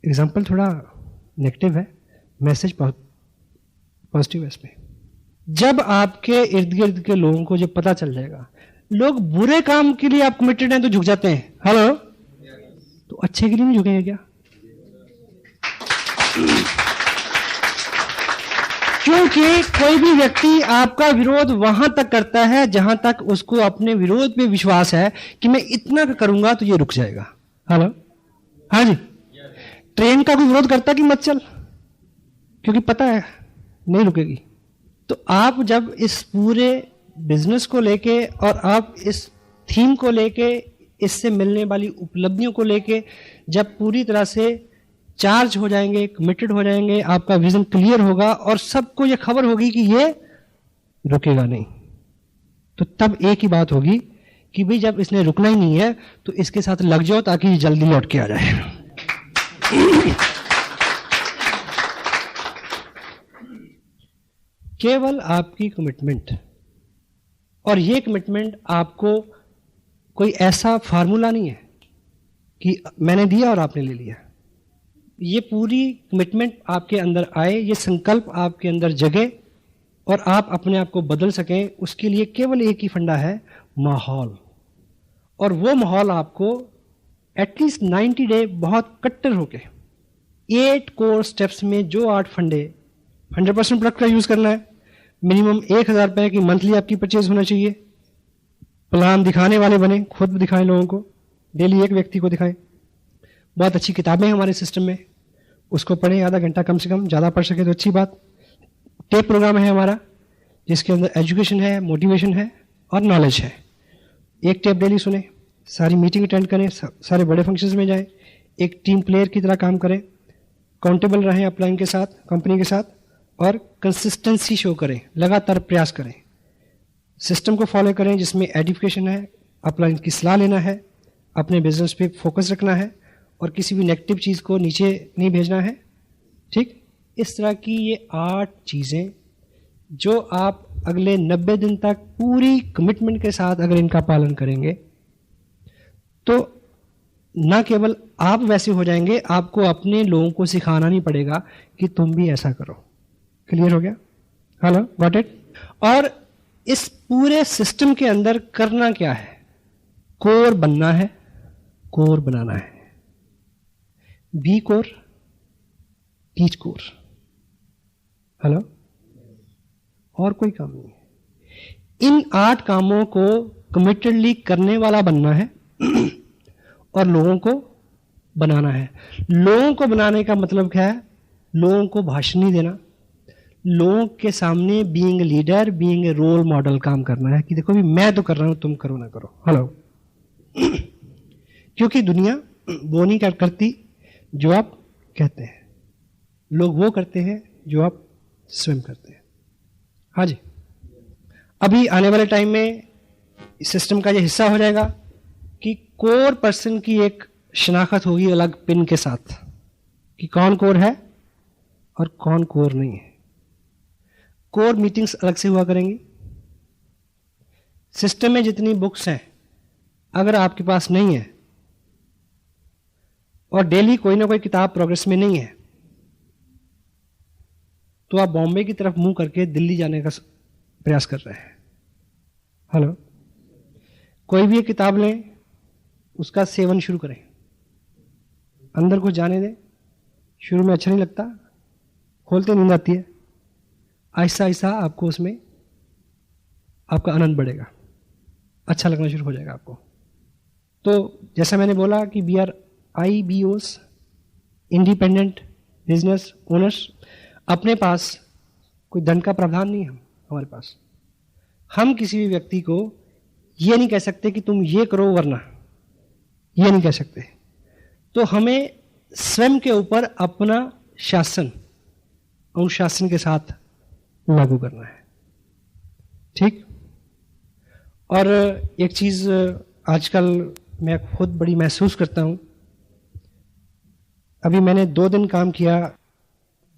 एग्जाम्पल थोड़ा नेगेटिव है, मैसेज बहुत पॉजिटिव है इसमें। जब आपके इर्द गिर्द के लोगों को जब पता चल जाएगा, लोग बुरे काम के लिए आप कमिटेड हैं तो झुक जाते हैं, हेलो, तो अच्छे के लिए नहीं झुकेंगे क्या? क्योंकि कोई भी व्यक्ति आपका विरोध वहां तक करता है जहां तक उसको अपने विरोध पे विश्वास है कि मैं इतना करूंगा तो ये रुक जाएगा। हेलो, हाँ जी। ट्रेन का कोई विरोध करता कि मत चल, क्योंकि पता है नहीं रुकेगी। तो आप जब इस पूरे बिजनेस को लेके और आप इस थीम को लेके, इससे मिलने वाली उपलब्धियों को लेके जब पूरी तरह से चार्ज हो जाएंगे, कमिटेड हो जाएंगे, आपका विजन क्लियर होगा और सबको ये खबर होगी कि ये रुकेगा नहीं, तो तब एक ही बात होगी कि भाई जब इसने रुकना ही नहीं है तो इसके साथ लग जाओ ताकि ये जल्दी लौट के आ जाए। केवल आपकी कमिटमेंट, और ये कमिटमेंट आपको कोई ऐसा फार्मूला नहीं है कि मैंने दिया और आपने ले लिया। ये पूरी कमिटमेंट आपके अंदर आए, ये संकल्प आपके अंदर जगे और आप अपने आप को बदल सकें, उसके लिए केवल एक ही फंडा है, माहौल। और वो माहौल आपको एटलीस्ट 90 डे बहुत कट्टर होके 8 कोर स्टेप्स में जो 8 फंडे, 100% प्रोडक्ट का यूज करना है, मिनिमम 1000 रुपए की मंथली आपकी परचेज होना चाहिए, प्लान दिखाने वाले बने, खुद दिखाएं लोगों को, डेली एक व्यक्ति को दिखाएं। बहुत अच्छी किताबें हैं हमारे सिस्टम में, उसको पढ़ें आधा घंटा कम से कम, ज़्यादा पढ़ सके तो अच्छी बात। टेप प्रोग्राम है हमारा जिसके अंदर एजुकेशन है, मोटिवेशन है और नॉलेज है। एक टेप डेली सुने, सारी मीटिंग अटेंड करें, सारे बड़े फंक्शंस में जाएं, एक टीम प्लेयर की तरह काम करें, काउंटेबल रहें अपलाइन के साथ, कंपनी के साथ, और कंसिस्टेंसी शो करें, लगातार प्रयास करें, सिस्टम को फॉलो करें जिसमें एडिफिकेशन है, अपलाइन की सलाह लेना है, अपने बिजनेस पे फोकस रखना है और किसी भी नेगेटिव चीज़ को नीचे नहीं भेजना है। ठीक, इस तरह की ये 8 चीज़ें जो आप अगले 90 दिन तक पूरी कमिटमेंट के साथ अगर इनका पालन करेंगे तो ना केवल आप वैसे हो जाएंगे, आपको अपने लोगों को सिखाना नहीं पड़ेगा कि तुम भी ऐसा करो। क्लियर हो गया? Hello, got it? और इस पूरे सिस्टम के अंदर करना क्या है? कोर बनना है, कोर बनाना है। Be core, teach core. Hello, और कोई काम नहीं है। इन 8 कामों को कमिटेडली करने वाला बनना है और लोगों को बनाना है। लोगों को बनाने का मतलब क्या है? लोगों को भाषण नहीं देना, लोगों के सामने being leader, being a role model काम करना है कि देखो भी मैं तो कर रहा हूं, तुम करो ना करो। हेलो, क्योंकि दुनिया वो नहीं करती जो आप कहते हैं, लोग वो करते हैं जो आप स्वयं करते हैं। हाँ जी, अभी आने वाले टाइम में सिस्टम का ये हिस्सा हो जाएगा कि कोर पर्सन की एक शनाख्त होगी अलग पिन के साथ कि कौन कोर है और कौन कोर नहीं है। कोर मीटिंग्स अलग से हुआ करेंगी। सिस्टम में जितनी बुक्स हैं, अगर आपके पास नहीं है और डेली कोई ना कोई किताब प्रोग्रेस में नहीं है, तो आप बॉम्बे की तरफ मुंह करके दिल्ली जाने का प्रयास कर रहे हैं। हेलो, कोई भी एक किताब लें, उसका सेवन शुरू करें, अंदर कुछ जाने दें। शुरू में अच्छा नहीं लगता, खोलते नींद आती है, आहिस्ता आहिस्ता आपको उसमें आपका आनंद बढ़ेगा, अच्छा लगना शुरू हो जाएगा आपको। तो जैसा मैंने बोला कि we are IBOs, independent business owners. अपने पास कोई धन का प्रावधान नहीं है हमारे पास। हम किसी भी व्यक्ति को ये नहीं कह सकते कि तुम ये करो वरना, ये नहीं कह सकते। तो हमें स्वयं के ऊपर अपना शासन अनुशासन के साथ लागू करना है, ठीक। और एक चीज आजकल मैं खुद बड़ी महसूस करता हूं। अभी मैंने 2 दिन काम किया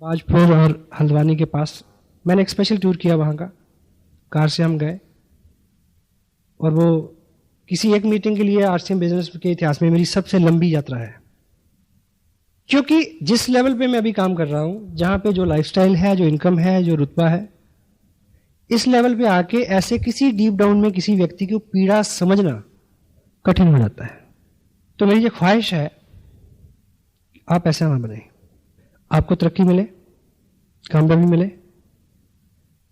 बाजपुर और हल्द्वानी के पास। मैंने एक स्पेशल टूर किया वहाँ का, कार से हम गए, और वो किसी एक मीटिंग के लिए RCM बिजनेस के इतिहास में मेरी सबसे लंबी यात्रा है। क्योंकि जिस लेवल पे मैं अभी काम कर रहा हूँ, जहाँ पे जो लाइफस्टाइल है, जो इनकम है, जो रुतबा है, इस लेवल पे आके ऐसे किसी डीप डाउन में किसी व्यक्ति को पीड़ा समझना कठिन हो जाता है। तो मेरी ये ख्वाहिश है, आप ऐसा ना बने। आपको तरक्की मिले, कामयाबी मिले,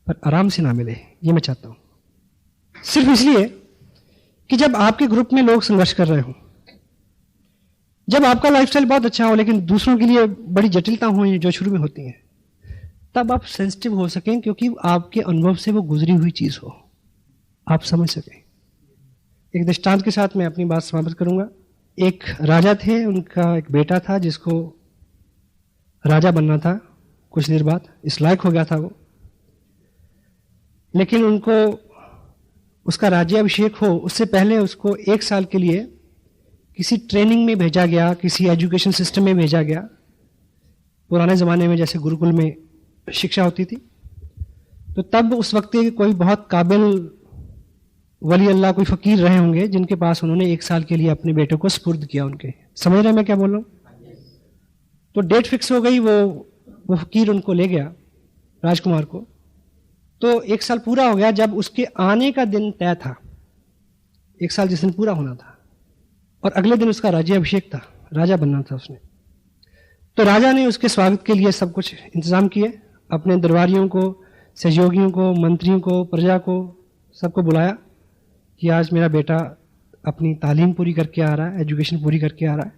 पर आराम से ना मिले, ये मैं चाहता हूं। सिर्फ इसलिए कि जब आपके ग्रुप में लोग संघर्ष कर रहे हो, जब आपका लाइफस्टाइल बहुत अच्छा हो लेकिन दूसरों के लिए बड़ी जटिलता हो जो शुरू में होती हैं, तब आप सेंसिटिव हो सकें, क्योंकि आपके अनुभव से वो गुजरी हुई चीज हो, आप समझ सकें। एक दृष्टांत के साथ मैं अपनी बात समाप्त करूंगा। एक राजा थे, उनका एक बेटा था जिसको राजा बनना था। कुछ देर बाद इस लायक हो गया था वो, लेकिन उनको उसका राज्याभिषेक हो उससे पहले उसको 1 साल के लिए किसी ट्रेनिंग में भेजा गया, किसी एजुकेशन सिस्टम में भेजा गया। पुराने ज़माने में जैसे गुरुकुल में शिक्षा होती थी, तो तब उस वक्त के कोई बहुत काबिल वली अल्लाह, कोई फ़कीर रहे होंगे जिनके पास उन्होंने 1 साल के लिए अपने बेटे को सुपुर्द किया उनके। समझ रहे हैं मैं क्या बोल रहा हूँ? तो डेट फिक्स हो गई, वो फ़कीर उनको ले गया, राजकुमार को। तो 1 साल पूरा हो गया। जब उसके आने का दिन तय था, 1 साल जिस दिन पूरा होना था, और अगले दिन उसका राज्याभिषेक था, राजा बनना था उसने। तो राजा ने उसके स्वागत के लिए सब कुछ इंतजाम किए, अपने दरबारियों को, सहयोगियों को, मंत्रियों को, प्रजा को, सबको बुलाया कि आज मेरा बेटा अपनी तालीम पूरी करके आ रहा है, एजुकेशन पूरी करके आ रहा है,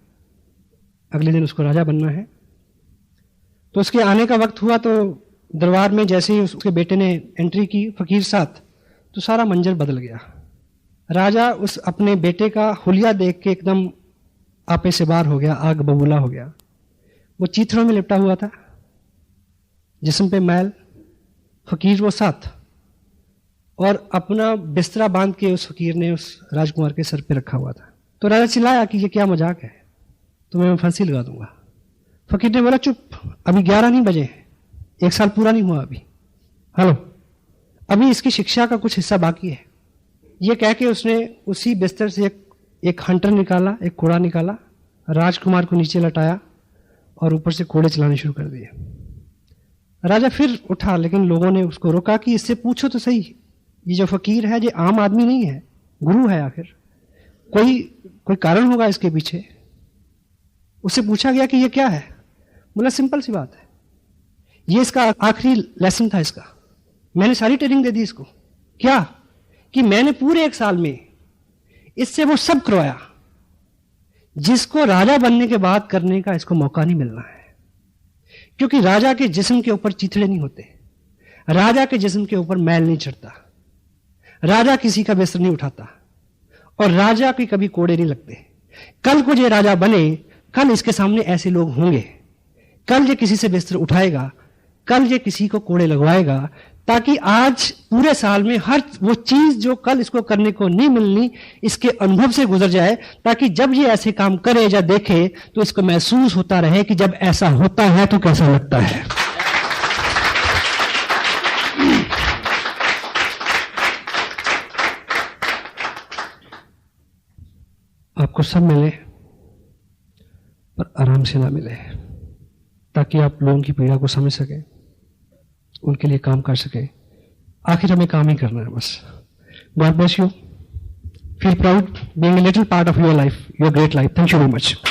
अगले दिन उसको राजा बनना है। तो उसके आने का वक्त हुआ, तो दरबार में जैसे ही उसके बेटे ने एंट्री की फ़कीर साथ, तो सारा मंजर बदल गया। राजा उस अपने बेटे का हुलिया देख के एकदम आपे से बार हो गया, आग बबूला हो गया। वो चीथड़ों में लिपटा हुआ था, जिस्म पे मैल, फ़कीर वो साथ, और अपना बिस्तरा बांध के उस फ़कीर ने उस राजकुमार के सर पे रखा हुआ था। तो राजा चिल्लाया कि ये क्या मजाक है, तुम्हें मैं फांसी लगा दूंगा। फ़कीर ने बोला चुप, अभी 11 नहीं बजे, 1 साल पूरा नहीं हुआ अभी। हेलो, अभी इसकी शिक्षा का कुछ हिस्सा बाकी है। ये कह के उसने उसी बिस्तर से एक हंटर निकाला, एक कोड़ा निकाला, राजकुमार को नीचे लटाया और ऊपर से कोड़े चलाने शुरू कर दिए। राजा फिर उठा, लेकिन लोगों ने उसको रोका कि इससे पूछो तो सही, ये जो फ़कीर है ये आम आदमी नहीं है, गुरु है, आखिर कोई कारण होगा इसके पीछे। उससे पूछा गया कि ये क्या है? बोला सिंपल सी बात है, ये इसका आखिरी लेसन था इसका, मैंने सारी ट्रेनिंग दे दी इसको। क्या? कि मैंने पूरे 1 साल में इससे वो सब करवाया जिसको राजा बनने के बाद करने का इसको मौका नहीं मिलना है। क्योंकि राजा के जिस्म के ऊपर चिथड़े नहीं होते, राजा के जिस्म के ऊपर मैल नहीं चढ़ता, राजा किसी का बिस्तर नहीं उठाता, और राजा के कभी कोड़े नहीं लगते। कल को ये राजा बने, कल इसके सामने ऐसे लोग होंगे, कल ये किसी से बिस्तर उठाएगा, कल ये किसी को कोड़े लगवाएगा, ताकि आज पूरे साल में हर वो चीज जो कल इसको करने को नहीं मिलनी, इसके अनुभव से गुजर जाए, ताकि जब ये ऐसे काम करे या देखे तो इसको महसूस होता रहे कि जब ऐसा होता है तो कैसा लगता है। आपको सब मिले पर आराम से ना मिले, ताकि आप लोगों की पीड़ा को समझ सकें, उनके लिए काम कर सकें। आखिर हमें काम ही करना है बस। God bless you. Feel proud being a little part of your life, your great life. Thank you very much.